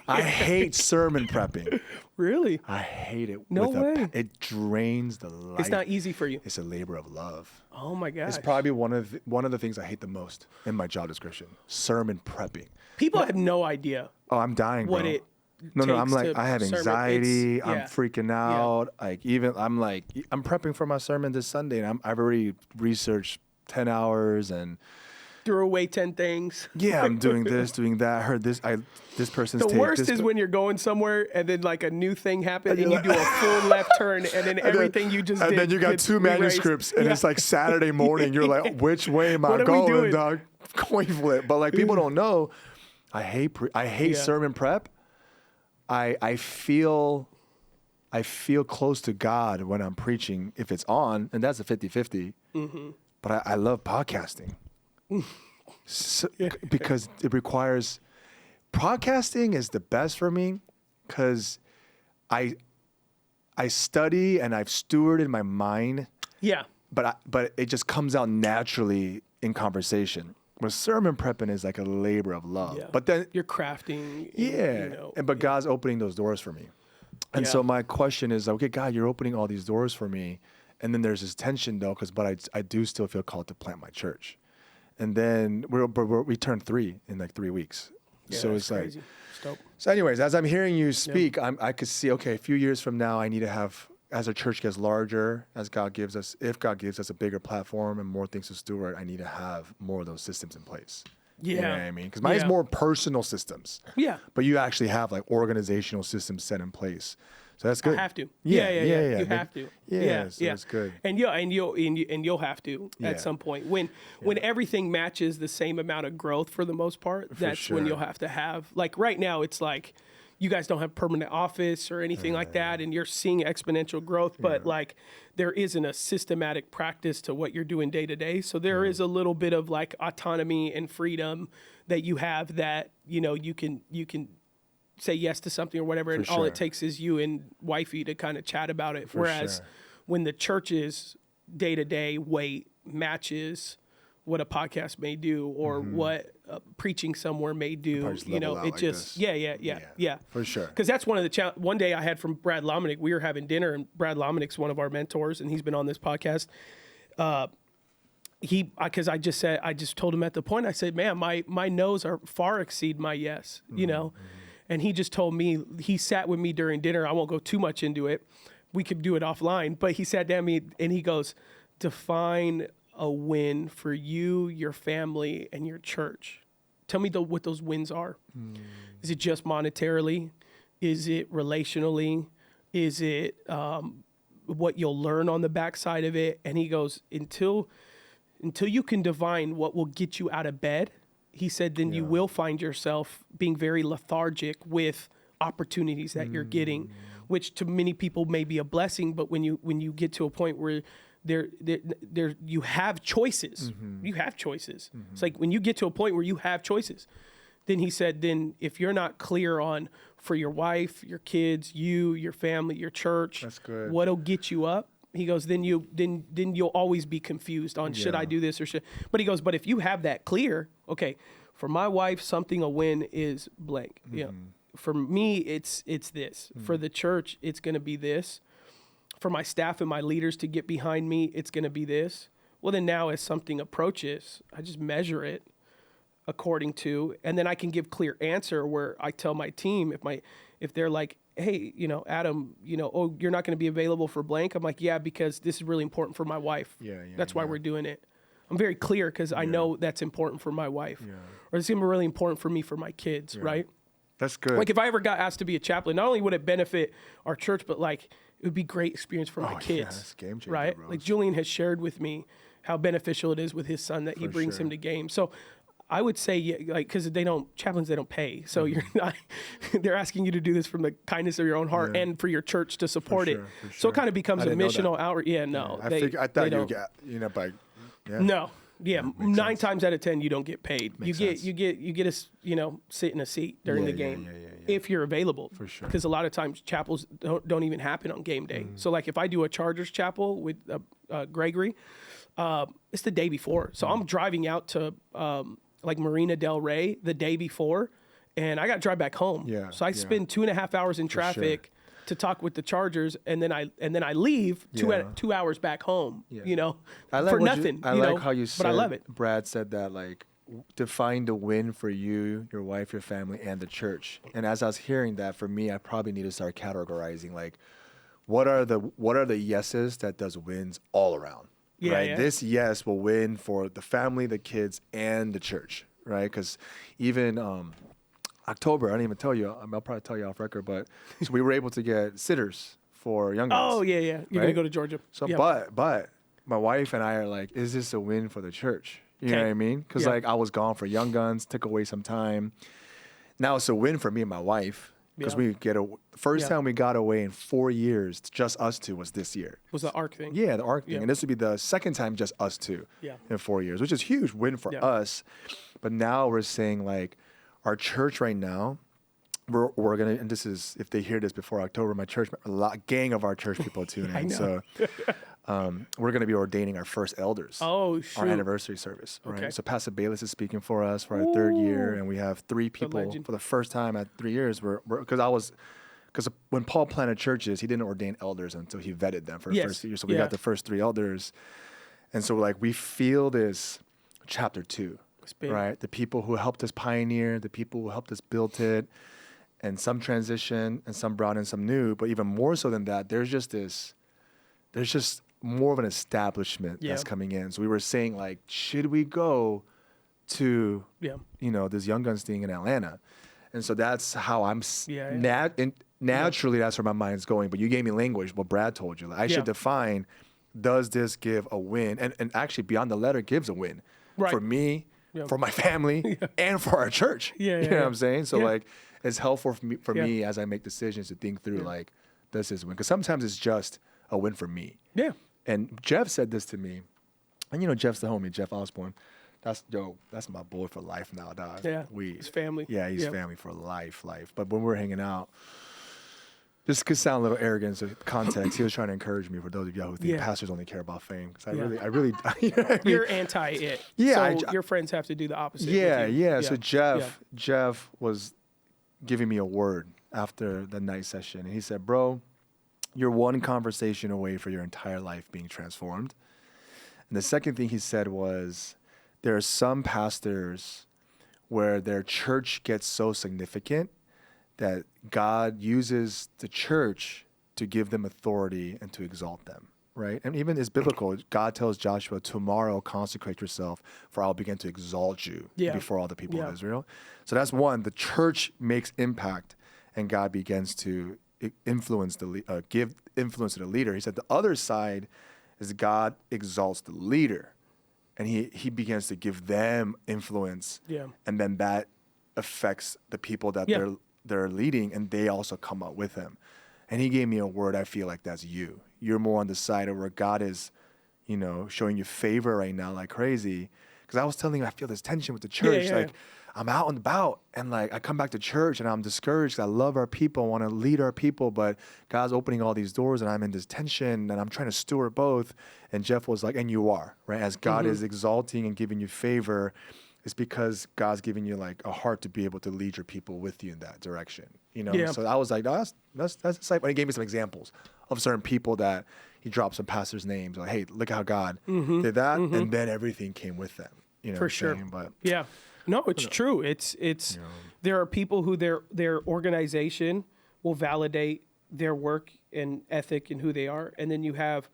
I hate sermon prepping. Really? I hate it. No way. It drains the life. It's not easy for you. It's a labor of love. Oh my gosh. It's probably one of the things I hate the most in my job description. Sermon prepping. People have no idea. Oh, I'm dying, bro. No, I'm like, I have anxiety. I'm freaking out. Yeah. I'm prepping for my sermon this Sunday, and I've already researched 10 hours and threw away 10 things. Yeah, I'm doing this, doing that. I heard this. This person's The take worst this is when you're going somewhere and then like a new thing happened and you're you like- do a full left turn and then everything you just did. And then you got gets 2 erased. manuscripts, and Yeah. it's like Saturday morning. You're like, which way am I What are we going, doing? dog? Coin flip. But like people don't know, I hate Yeah. sermon prep. I feel close to God when I'm preaching if it's on, and that's a 50-50. But I love podcasting. Because it requires podcasting is the best for me because I study and I've stewarded my mind, Yeah. but it just comes out naturally in conversation. Where sermon prepping is like a labor of love. Yeah. But then You're crafting. yeah, You know, but God's opening those doors for me. And Yeah. so my question is, okay, God, you're opening all these doors for me. And then there's this tension though, but I do still feel called to plant my church. And then we turned 3 in like 3 weeks. yeah, So that's it's like, crazy. It's dope. so anyways, as I'm hearing you speak, I could see, okay, a few years from now, I need to have, as our church gets larger, if God gives us a bigger platform and more things to steward, I need to have more of those systems in place. You know Yeah. what I mean? Because mine's Yeah. more personal systems. Yeah. But you actually have like organizational systems set in place. So that's good. I have to. Yeah, Yeah. yeah. You Like, have to. yeah, so it's good. And you'll have to Yeah. at some point when everything matches the same amount of growth for the most part. That's when sure. you'll have to have, like right now it's like you guys don't have permanent office or anything like that, and you're seeing exponential growth, but like there isn't a systematic practice to what you're doing day to day. So there is a little bit of like autonomy and freedom that you have that, you know, you can say yes to something or whatever, and all sure. it takes is you and wifey to kind of chat about it. Whereas sure. when the church's day to day weight matches what a podcast may do or what preaching somewhere may do, Probably just you know, level out it like just, this. yeah. For sure. Because that's one of the one day I had from Brad Lomenick, we were having dinner and Brad Lomenick's one of our mentors and he's been on this podcast. Because I just told him at the point, I said, man, my no's are far exceed my yes, you know? And he just told me, he sat with me during dinner. I won't go too much into it. We could do it offline, but he sat down with me and he goes, define a win for you, your family, and your church. Tell me what those wins are. Is it just monetarily? Is it relationally? Is it what you'll learn on the backside of it? And he goes, until you can divine what will get you out of bed, he said, then you will find yourself being very lethargic with opportunities that you're getting, which to many people may be a blessing. But when you get to a point where you have choices, you have choices. It's like when you get to a point where you have choices, then he said, then if you're not clear on for your wife, your kids, your family, your church, That's good. what'll get you up, he goes, then you'll always be confused on should I do this or should. But he goes, but if you have that clear, okay, for my wife, something a win is blank. You know, for me, it's this. For the church, it's going to be this. For my staff and my leaders to get behind me, it's going to be this. Well, then now as something approaches, I just measure it according to, and then I can give clear answer where I tell my team if they're like, hey, you know, Adam, you know, oh, you're not going to be available for blank. I'm like, yeah, because this is really important for my wife. That's why we're doing it. I'm very clear because I know that's important for my wife. Or it's going to be really important for me, for my kids, right? That's good. Like if I ever got asked to be a chaplain, not only would it benefit our church, but like it would be great experience for my kids, that's game changer, right? bro. Like Julian has shared with me how beneficial it is with his son that he brings him to games. So I would say, like, because chaplains, they don't pay. So you're not, they're asking you to do this from the kindness of your own heart and for your church to support it. So it kind of becomes a missional outreach. Yeah, no. I thought you get, you know, by, No. Yeah, 9 sense. times out of 10 you don't get paid. You sense. get a sit in a seat during the game if you're available. For sure. Because a lot of times chapels don't even happen on game day. So like if I do a Chargers chapel with Gregory, it's the day before. So I'm driving out to like Marina Del Rey the day before, and I got to drive back home. Yeah, So I spend 2.5 hours in traffic to talk with the Chargers, and then I leave 2 hours back home. You know, for nothing. I like how you said. But I love it. Brad said that, like, define the win for you, your wife, your family, and the church. And as I was hearing that, for me, I probably need to start categorizing, like, what are the yeses that does wins all around, Yeah, right? yeah. This yes will win for the family, the kids, and the church, right? Because even October, I didn't even tell you. I'll probably tell you off record, but so we were able to get sitters for young guns. Oh, yeah, yeah. You're going to right? go to Georgia. So, Yeah. but my wife and I are like, is this a win for the church? You know Okay. what I mean? Because Yeah. like I was gone for young guns, took away some time. Now it's a win for me and my wife because Yeah. first Yeah. time we got away in 4 years, just us two, was this year. Was the ARC thing. Yeah, the ARC thing. Yeah. And this would be the second time just us two Yeah. in 4 years, which is a huge win for Yeah. us. But now we're saying like our church right now, we're gonna, and this is, if they hear this before October, my church, gang of our church people tune I in. know. So we're gonna be ordaining our first elders. Oh, shoot. Our anniversary service, right? Okay. So Pastor Bayless is speaking for us for our third year, and we have 3 people legend. for the first time at 3 years. Because when Paul planted churches, he didn't ordain elders until he vetted them for the Yes. first year. So we Yeah. got the first 3 elders, and so like we feel this chapter 2, It's big. right? The people who helped us pioneer, the people who helped us build it, and some transition and some brought in some new. But even more so than that, there's just more of an establishment that's Yeah. coming in. So we were saying like, should we go to Yeah. this Young Guns thing in Atlanta? And so that's how I'm Yeah. naturally that's where my mind's going. But you gave me language, what Brad told you. Like, I Yeah. should define, does this give a win? And actually Beyond the Letter gives a win Right. for me, Yeah. for my family, and for our church. Yeah, you yeah, know yeah. what I'm saying? So Yeah. like it's helpful for Yeah. me as I make decisions to think through like, this is a win. Because sometimes it's just a win for me. Yeah. And Jeff said this to me, and Jeff's the homie, Jeff Osborne. That's my boy for life now, dog. Yeah, he's family. Yeah, he's Yeah. family for life. But when we're hanging out, this could sound a little arrogant to context. He was trying to encourage me for those of y'all who think Yeah. pastors only care about fame. Because Yeah. I really, you know what I mean? You're anti it. Yeah, So your friends have to do the opposite. with Yeah, you. yeah. So Jeff was giving me a word after the night session, and he said, "Bro, you're one conversation away for your entire life being transformed." And the second thing he said was, there are some pastors where their church gets so significant that God uses the church to give them authority and to exalt them, right? And even it's biblical. God tells Joshua, tomorrow consecrate yourself, for I'll begin to exalt you before all the people of Israel. So that's one. The church makes impact, and God begins to influence give influence to the leader. He said the other side is God exalts the leader, and he begins to give them influence. Yeah. And then that affects the people that they're leading, and they also come up with him. And he gave me a word. I feel like that's you. You're more on the side of where God is, showing you favor right now like crazy. Because I was telling you, I feel this tension with the church. Like, I'm out and about, and like I come back to church and I'm discouraged 'cause I love our people, I want to lead our people, but God's opening all these doors and I'm in this tension and I'm trying to steward both. And Jeff was like, and you are, right? As God is exalting and giving you favor, it's because God's giving you like a heart to be able to lead your people with you in that direction. So I was like, no, that's exciting. And he gave me some examples of certain people that he dropped some pastors' names. Like, hey, look how God did that, and then everything came with them. For sure. But yeah. No, it's true. It's there are people who their organization will validate their work and ethic and who they are, and then you have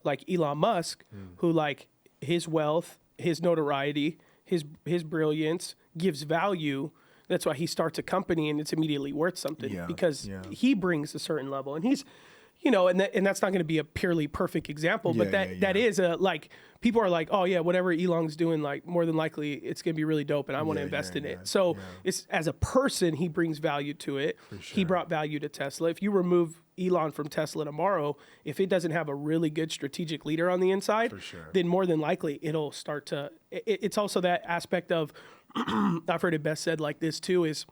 like Elon Musk, who like his wealth, his notoriety, his brilliance gives value. That's why he starts a company and it's immediately worth something because he brings a certain level, and he's, and that's not going to be a purely perfect example, but that is a like people are like, oh yeah, whatever Elon's doing, like more than likely it's going to be really dope, and I want to invest in it. So it's as a person he brings value to it. He brought value to Tesla. If you remove Elon from Tesla tomorrow, if it doesn't have a really good strategic leader on the inside, then more than likely it'll start to. It's also that aspect of I've heard it best said like this too is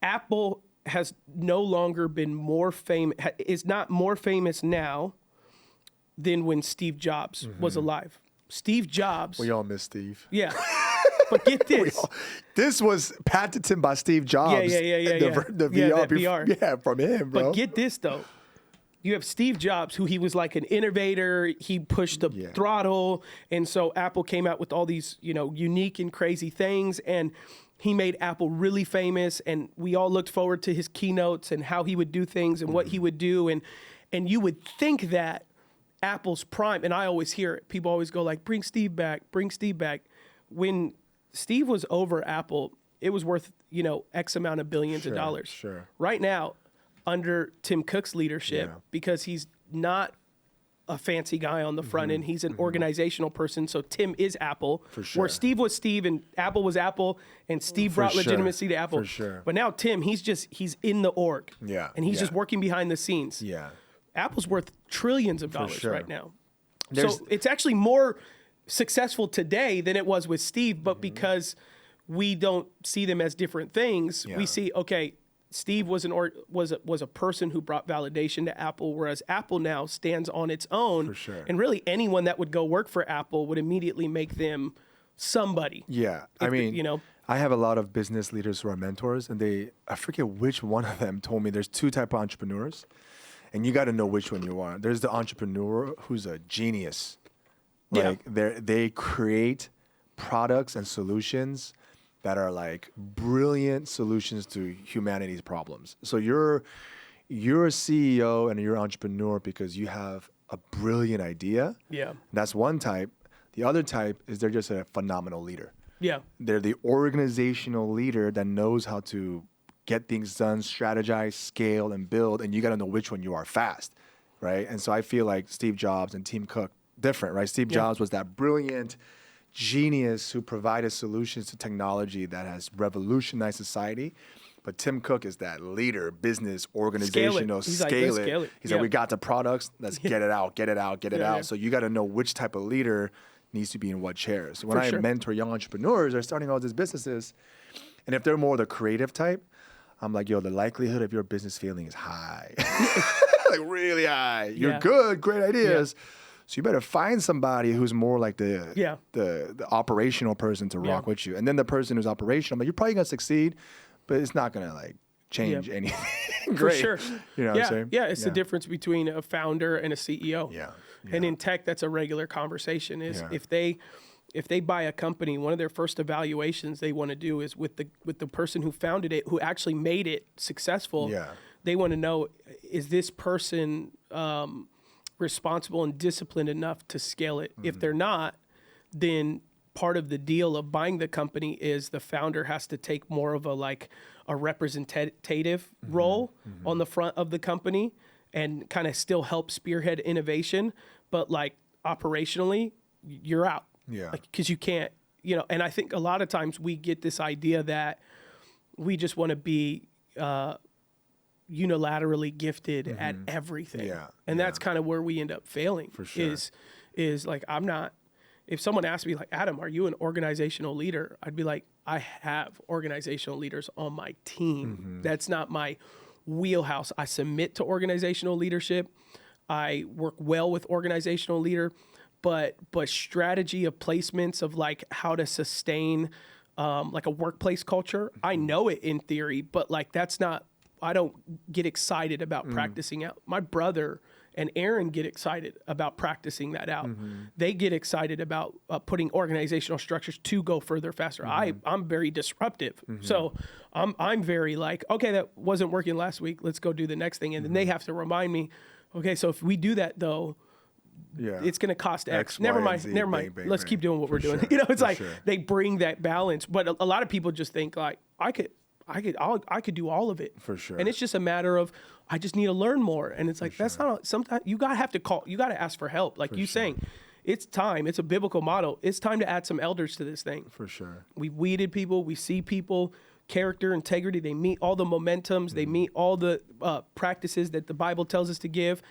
Apple has no longer been more famous, is not more famous now than when Steve Jobs was alive. Steve Jobs. We all miss Steve. Yeah. But get this. This was patented by Steve Jobs. Yeah. The VR. VR. Yeah, from him, bro. But get this, though. You have Steve Jobs, who he was like an innovator. He pushed the throttle. And so Apple came out with all these, unique and crazy things. And he made Apple really famous. And we all looked forward to his keynotes and how he would do things and what he would do. And you would think that Apple's prime, and I always hear it. People always go like, bring Steve back, bring Steve back. When Steve was over Apple, it was worth, X amount of billions of dollars. Sure. Right now, under Tim Cook's leadership, because he's not a fancy guy on the front end, he's an organizational person. So Tim is Apple, For sure. where Steve was Steve and Apple was Apple, and Steve brought sure. legitimacy to Apple. For sure. But now Tim, he's in the org. Yeah. And he's Yeah. just working behind the scenes. Yeah. Apple's worth trillions of dollars sure. right now. There's- So it's actually more successful today than it was with Steve, but because we don't see them as different things, Yeah. we see, okay, Steve was was a person who brought validation to Apple, whereas Apple now stands on its own. For sure. And really anyone that would go work for Apple would immediately make them somebody. Yeah. I If mean, I have a lot of business leaders who are mentors, and I forget which one of them told me there's two type of entrepreneurs, and you got to know which one you want. There's the entrepreneur who's a genius. Yeah. Like they create products and solutions that are like brilliant solutions to humanity's problems. So you're a CEO and you're an entrepreneur because you have a brilliant idea. Yeah. That's one type. The other type is they're just a phenomenal leader. Yeah. They're the organizational leader that knows how to get things done, strategize, scale, and build, and you got to know which one you are fast, right? And so I feel like Steve Jobs and Tim Cook, different, right? Steve Jobs was that brilliant genius who provided solutions to technology that has revolutionized society. But Tim Cook is that leader, business, organizational, He's like, let's scale it. He's Yeah. like, we got the products, let's get it out, get it out, get it Yeah, out. yeah. So you got to know which type of leader needs to be in what chairs. So when For I sure. mentor young entrepreneurs, they're starting all these businesses, and if they're more the creative type, I'm like, yo, the likelihood of your business failing is high, like really high. You're Yeah. good, great ideas. So you better find somebody who's more like the operational person to rock with you. And then the person who's operational, I'm like, you're probably gonna succeed, but it's not gonna like change anything. For Great. sure. You know what I'm saying? Yeah, it's the difference between a founder and a CEO. Yeah. And in tech, that's a regular conversation. Is Yeah. if they buy a company, one of their first evaluations they want to do is with the person who founded it, who actually made it successful. Yeah. They want to know, is this person responsible and disciplined enough to scale it? If they're not, then part of the deal of buying the company is the founder has to take more of a representative role on the front of the company and kind of still help spearhead innovation, but like operationally, you're out. Yeah. Because you can't, and I think a lot of times we get this idea that we just want to be unilaterally gifted at everything. Yeah, And that's kind of where we end up failing. For sure. Is like, I'm not, if someone asked me like, Adam, are you an organizational leader? I'd be like, I have organizational leaders on my team. That's not my wheelhouse. I submit to organizational leadership. I work well with organizational leader, but strategy of placements of like how to sustain like a workplace culture, I know it in theory, but like that's not, I don't get excited about practicing out. My brother and Aaron get excited about practicing that out. They get excited about putting organizational structures to go further, faster. I'm very disruptive. So I'm very like, okay, that wasn't working last week. Let's go do the next thing. And then they have to remind me, okay, so if we do that though, it's going to cost X. Never Y, mind. and Z, Never mind. bang, bang, Let's bang. keep doing what we're doing. sure, It's for like sure. they bring that balance. But a lot of people just think like, I could do all of it. For sure. And it's just a matter of, I just need to learn more. And it's like, that's not, sometimes you got to have to call, you got to ask for help. Like saying, it's time. It's a biblical model. It's time to add some elders to this thing. For sure. We've weeded people. We see people, character, integrity. They meet all the momentums. They meet all the practices that the Bible tells us to give.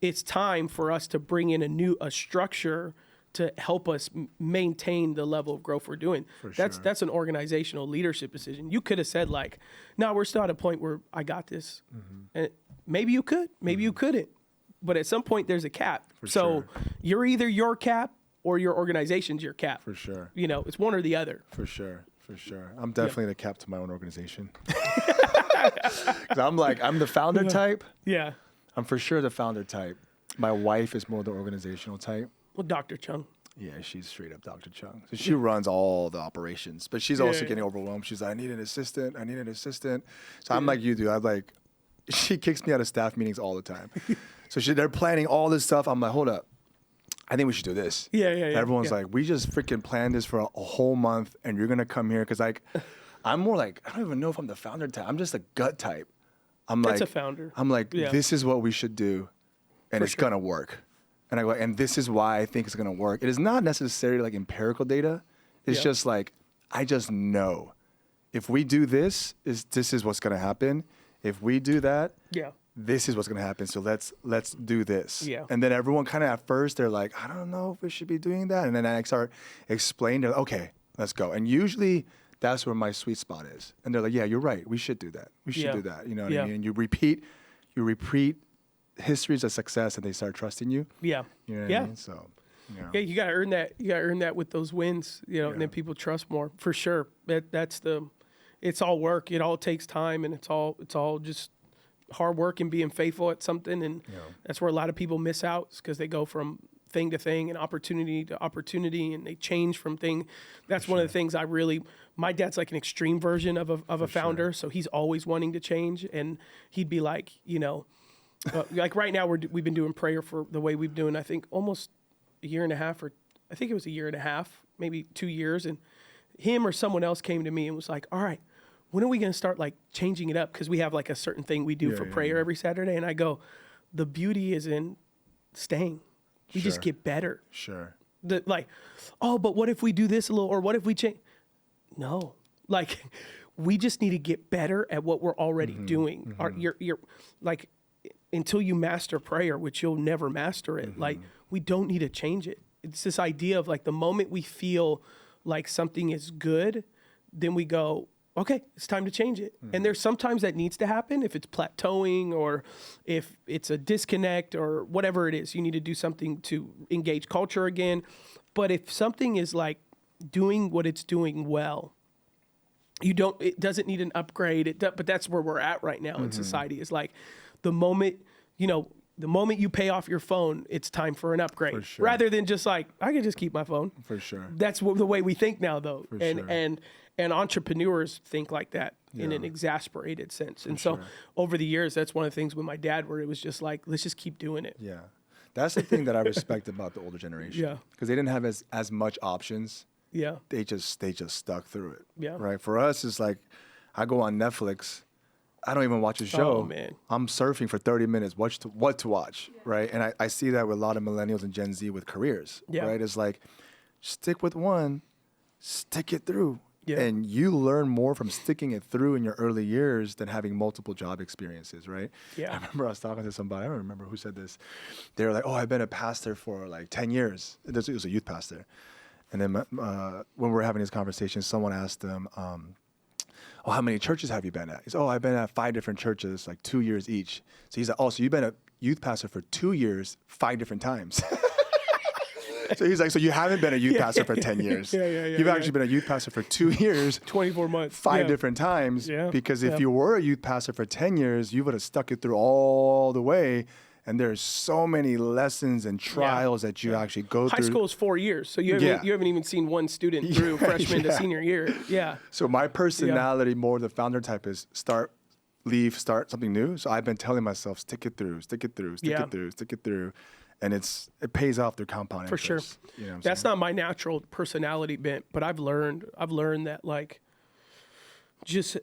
It's time for us to bring in a structure to help us maintain the level of growth we're doing. That's an organizational leadership decision. You could have said like, no, we're still at a point where I got this. And maybe you could, maybe you couldn't. But at some point there's a cap. So you're either your cap or your organization's your cap. For sure. It's one or the other. For sure. For sure. I'm definitely the cap to my own organization. 'Cause I'm the founder type. Yeah. I'm for sure the founder type. My wife is more the organizational type. Well, Dr. Chung. Yeah, she's straight up Dr. Chung. So she runs all the operations, but she's also getting overwhelmed. She's like, I need an assistant. So I'm like you do. She kicks me out of staff meetings all the time. So they're planning all this stuff. I'm like, hold up. I think we should do this. Yeah. Everyone's like, we just freaking planned this for a whole month, and you're gonna come here because like, I'm more like, I don't even know if I'm the founder type. I'm just a gut type. That's a founder. I'm like, this is what we should do, and it's gonna work. And I go, and this is why I think it's gonna work. It is not necessarily like empirical data. It's just like, I just know, if we do this is what's gonna happen. If we do that, this is what's gonna happen. So let's do this. Yeah. And then everyone kind of at first they're like, I don't know if we should be doing that. And then I start explaining, they're like, okay, let's go. And usually that's where my sweet spot is. And they're like, yeah, you're right. We should do that. We should do that. You know what I mean? And you repeat histories of success, and they start trusting you. Yeah. You know what I mean? So. Yeah, you gotta earn that. You gotta earn that with those wins, and then people trust more for sure. It's all work. It all takes time, and it's all just hard work and being faithful at something. And that's where a lot of people miss out, because they go from thing to thing and opportunity to opportunity, and they change from thing. That's one of the things my dad's like an extreme version of a founder. So he's always wanting to change, and he'd be like, like right now we've been doing prayer for the way we've doing, I think almost a year and a half, or I think it was a year and a half, maybe 2 years. And him or someone else came to me and was like, all right, when are we going to start like changing it up? Because we have like a certain thing we do for prayer every Saturday. And I go, the beauty is in staying. We just get better. Sure. But what if we do this a little, or what if we change? No, like we just need to get better at what we're already doing. You're like, until you master prayer, which you'll never master it, like we don't need to change it. It's this idea of like the moment we feel like something is good, then we go, okay, it's time to change it. And there's sometimes that needs to happen if it's plateauing, or if it's a disconnect, or whatever it is. You need to do something to engage culture again. But if something is like doing what it's doing well, it doesn't need an upgrade. But that's where we're at right now in society, is like the moment you pay off your phone, it's time for an upgrade. For sure. Rather than just like, I can just keep my phone. For sure. That's the way we think now, though. For and sure. and entrepreneurs think like that in an exasperated sense. And so over the years, that's one of the things with my dad, where it was just like, let's just keep doing it. Yeah. That's the thing that I respect about the older generation. Yeah. Because they didn't have as much options. Yeah. They just stuck through it. Yeah. Right. For us, it's like, I go on Netflix, I don't even watch a show. Oh, man. I'm surfing for 30 minutes, what to watch, right? And I see that with a lot of millennials and Gen Z with careers, right? It's like, stick with one, stick it through. Yeah. And you learn more from sticking it through in your early years than having multiple job experiences, right? Yeah. I remember I was talking to somebody, I don't remember who said this. They were like, oh, I've been a pastor for like 10 years. It was a youth pastor. And then when we were having this conversation, someone asked them, oh, how many churches have you been at? He's, oh, I've been at 5 different churches, like 2 years each. So he's like, oh, so you've been a youth pastor for 2 years, 5 different times. So he's like, so you haven't been a youth pastor for 10 years. You've actually been a youth pastor for 2 years. 24 months. 5 different times. Yeah. Because if you were a youth pastor for 10 years, you would have stuck it through all the way. And there's so many lessons and trials that you actually go through. High school is 4 years, so you haven't even seen one student through freshman to senior year. Yeah. So my personality, more the founder type, is start something new. So I've been telling myself, stick it through, stick it through, stick it through, stick it through. And it pays off through compound interest. For sure. You know what I'm That's saying? not my natural personality bent, but I've learned that like,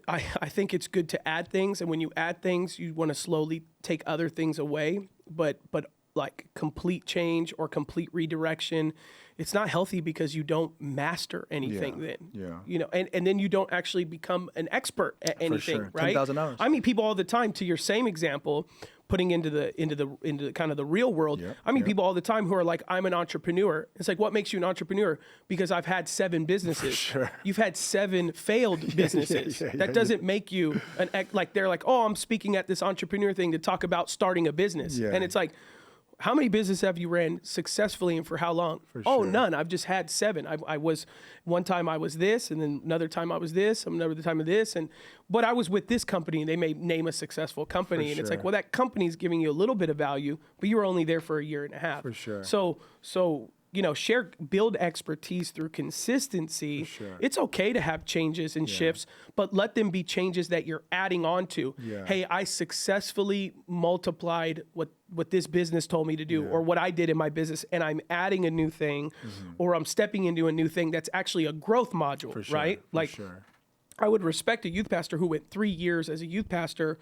I think it's good to add things, and when you add things, you want to slowly take other things away. But like complete change or complete redirection, it's not healthy, because you don't master anything then. You know, and then you don't actually become an expert at anything, sure. right? 10,000 hours. I meet people all the time, to your same example, putting into the kind of the real world. I meet people all the time who are like, I'm an entrepreneur. It's like, what makes you an entrepreneur? Because I've had 7 businesses. Sure. You've had 7 failed businesses. That doesn't make you like, they're like, oh, I'm speaking at this entrepreneur thing to talk about starting a business. And it's like, how many businesses have you ran successfully and for how long? Oh, none. I've just had 7. I was, one time I was this, and then another time I was this, another time of this. But I was with this company, and they may name a successful company. And it's like, well, that company's giving you a little bit of value, but you were only there for a year and a half. For sure. So build expertise through consistency. sure. It's okay to have changes and shifts, but let them be changes that you're adding on to. Yeah. Hey, I successfully multiplied what this business told me to do, or what I did in my business, and I'm adding a new thing, or I'm stepping into a new thing that's actually a growth module, For sure, right? for Like, sure. I would respect a youth pastor who went 3 years as a youth pastor,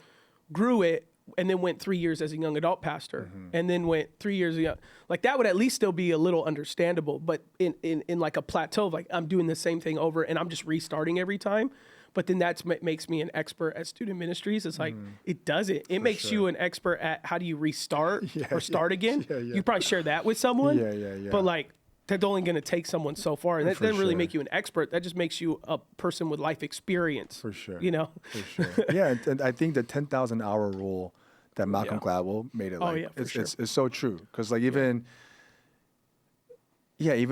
grew it, and then went 3 years as a young adult pastor, and then went 3 years young. Like, that would at least still be a little understandable. But in like a plateau of like, I'm doing the same thing over and I'm just restarting every time. But then that makes me an expert at student ministries. It's like, it doesn't. It makes you an expert at how do you restart or start again. Yeah, yeah. You probably share that with someone. Yeah. But like, that's only going to take someone so far. And that For doesn't really sure. make you an expert. That just makes you a person with life experience. For sure. You know? For sure. Yeah, and I think the 10,000 hour rule that Malcolm Gladwell made it like, it's so true. Because like even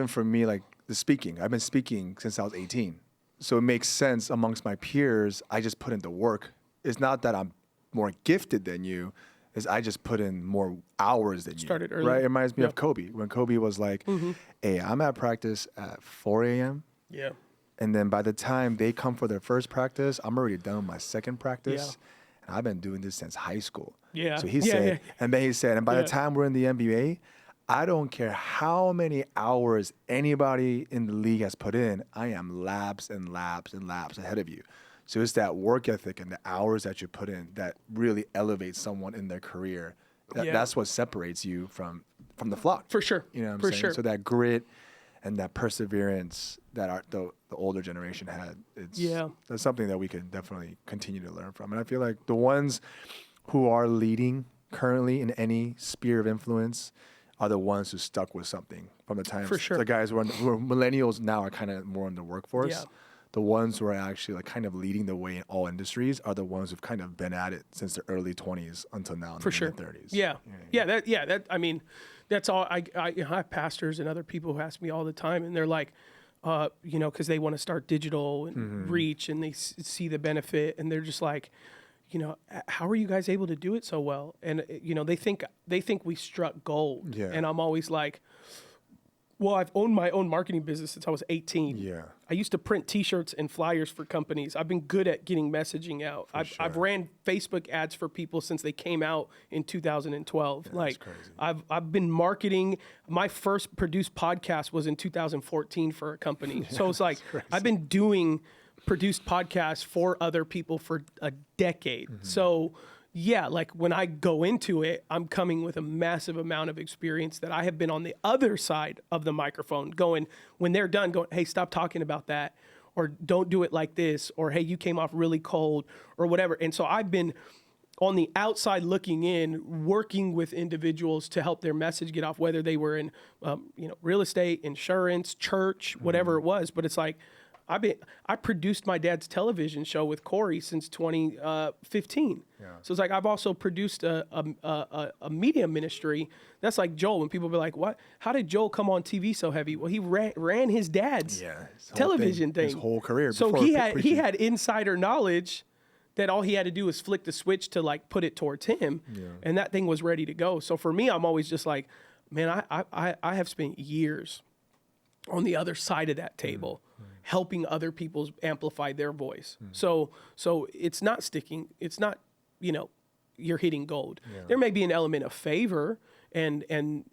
for me, like the speaking, I've been speaking since I was 18. So it makes sense amongst my peers. I just put in the work. It's not that I'm more gifted than you. Is I just put in more hours than Started you. early. Right? It reminds me of Kobe. When Kobe was like, hey, I'm at practice at 4 a.m. Yeah. And then by the time they come for their first practice, I'm already done with my second practice. And I've been doing this since high school. Yeah. So he said, and then he said, and by the time we're in the NBA, I don't care how many hours anybody in the league has put in, I am laps and laps and laps ahead of you. So it's that work ethic and the hours that you put in that really elevates someone in their career. That's what separates you from the flock. For sure. You know what I'm For saying? sure. So that grit and that perseverance that the older generation had, that's something that we can definitely continue to learn from. And I feel like the ones who are leading currently in any sphere of influence are the ones who stuck with something from the time. For sure. The guys who are millennials now are kind of more in the workforce. Yeah. The ones who are actually like kind of leading the way in all industries are the ones who've kind of been at it since their early 20s until now in the 30s. Yeah. I mean, that's all. I have pastors and other people who ask me all the time, and they're like, because they want to start digital and reach, and they see the benefit, and they're just like, how are you guys able to do it so well? And they think we struck gold. Yeah. And I'm always like, well, I've owned my own marketing business since I was 18. Yeah. I used to print T-shirts and flyers for companies. I've been good at getting messaging out. I've ran Facebook ads for people since they came out in 2012. That's crazy. I've been marketing. My first produced podcast was in 2014 for a company. So it's like I've been doing produced podcasts for other people for a decade. So yeah, like when I go into it, I'm coming with a massive amount of experience that I have been on the other side of the microphone going, when they're done, going, hey, stop talking about that, or don't do it like this, or hey, you came off really cold, or whatever. And so I've been on the outside looking in, working with individuals to help their message get off, whether they were in real estate, insurance, church, whatever it was. But it's like, I produced my dad's television show with Corey since 2015. So it's like I've also produced a media ministry. That's like Joel. When people be like, "What? How did Joel come on TV so heavy?" Well, he ran his dad's television thing his whole career. So he had insider knowledge that all he had to do was flick the switch to like put it towards him, and that thing was ready to go. So for me, I'm always just like, man, I have spent years on the other side of that table. Helping other people amplify their voice. So it's not sticking. It's not, you're hitting gold. There may be an element of favor, and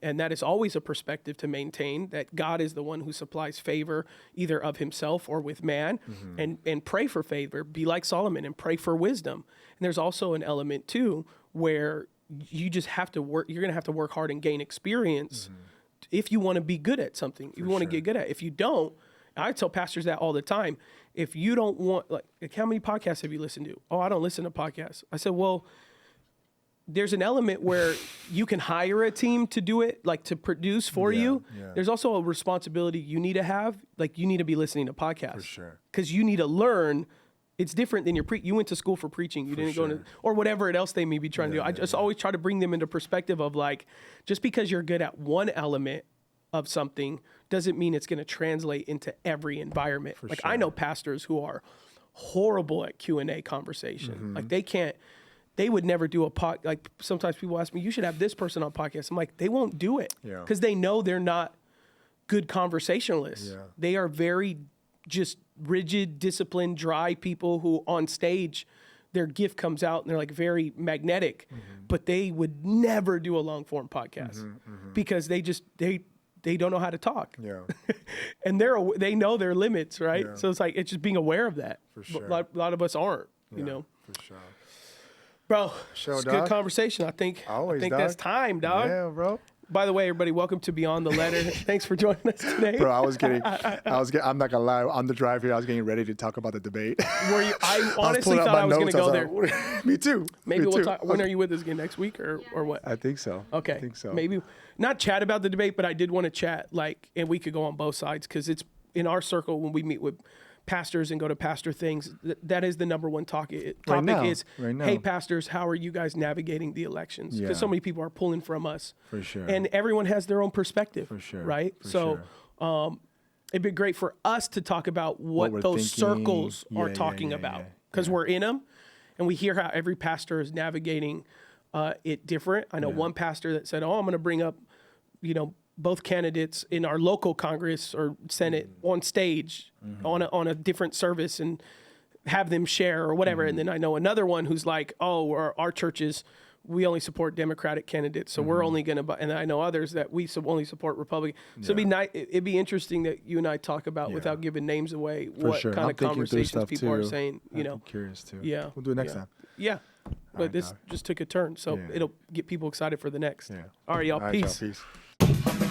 that is always a perspective to maintain, that God is the one who supplies favor either of himself or with man, and pray for favor. Be like Solomon and pray for wisdom. And there's also an element too where you just have to work. You're going to have to work hard and gain experience if you want to be good at something. If you want to get good at it. If you don't, I tell pastors that all the time. If you don't want, like how many podcasts have you listened to? Oh, I don't listen to podcasts. I said, well, there's an element where you can hire a team to do it, like to produce for you. There's also a responsibility you need to have. Like you need to be listening to podcasts. For sure. Because you need to learn. It's different than you went to school for preaching. You didn't go to, or whatever else they may be trying to do. I just always try to bring them into perspective of like, just because you're good at one element of something doesn't mean it's going to translate into every environment. I know pastors who are horrible at Q&A conversation. Like they would never do a pod. Like sometimes people ask me, you should have this person on podcast. I'm like, they won't do it because they know they're not good conversationalists. Yeah. They are very just rigid, disciplined, dry people who on stage, their gift comes out and they're like very magnetic, but they would never do a long form podcast because they don't know how to talk. Yeah. And they know their limits, right? Yeah. So it's just being aware of that. For sure. A lot of us aren't, you know. For sure. Bro, Show, it's a dog. good conversation. I think Always, that's dog. time, dog. Yeah, bro. By the way, everybody, welcome to Beyond the Letter. Thanks for joining us today. Bro, I'm not gonna lie. On the drive here, I was getting ready to talk about the debate. Were you, I honestly pulling out thought my I was going to notes. go I was there. like, me too. Maybe Me we'll too. talk. When are you with us again, next week or what? I think so. Okay. I think so. Maybe not chat about the debate, but I did want to chat and we could go on both sides because it's in our circle when we meet with pastors and go to pastor things. That is the number one topic now. is, Right now. hey, pastors, how are you guys navigating the elections? Because so Yeah. many people are pulling from us. For sure. And everyone has their own perspective. For sure. Right? For So it'd be great for us to talk about what we're those thinking. circles are Yeah, talking yeah, about yeah. because we're in them and we hear how every pastor is navigating it different. I know one pastor that said, I'm going to bring up, both candidates in our local Congress or Senate on stage on a different service and have them share or whatever. And then I know another one who's like, our churches, we only support Democratic candidates, so we're only going to. And I know others that we only support Republican. So it'd be interesting that you and I talk about without giving names away what sure. kind I'm of thinking through conversations stuff people are too. saying. I'm curious too. Yeah, We'll do it next time. Yeah, but right, this dog. just took a turn, so Yeah. it'll get people excited for the next. Yeah. All right, y'all. All right, Peace. y'all. Peace.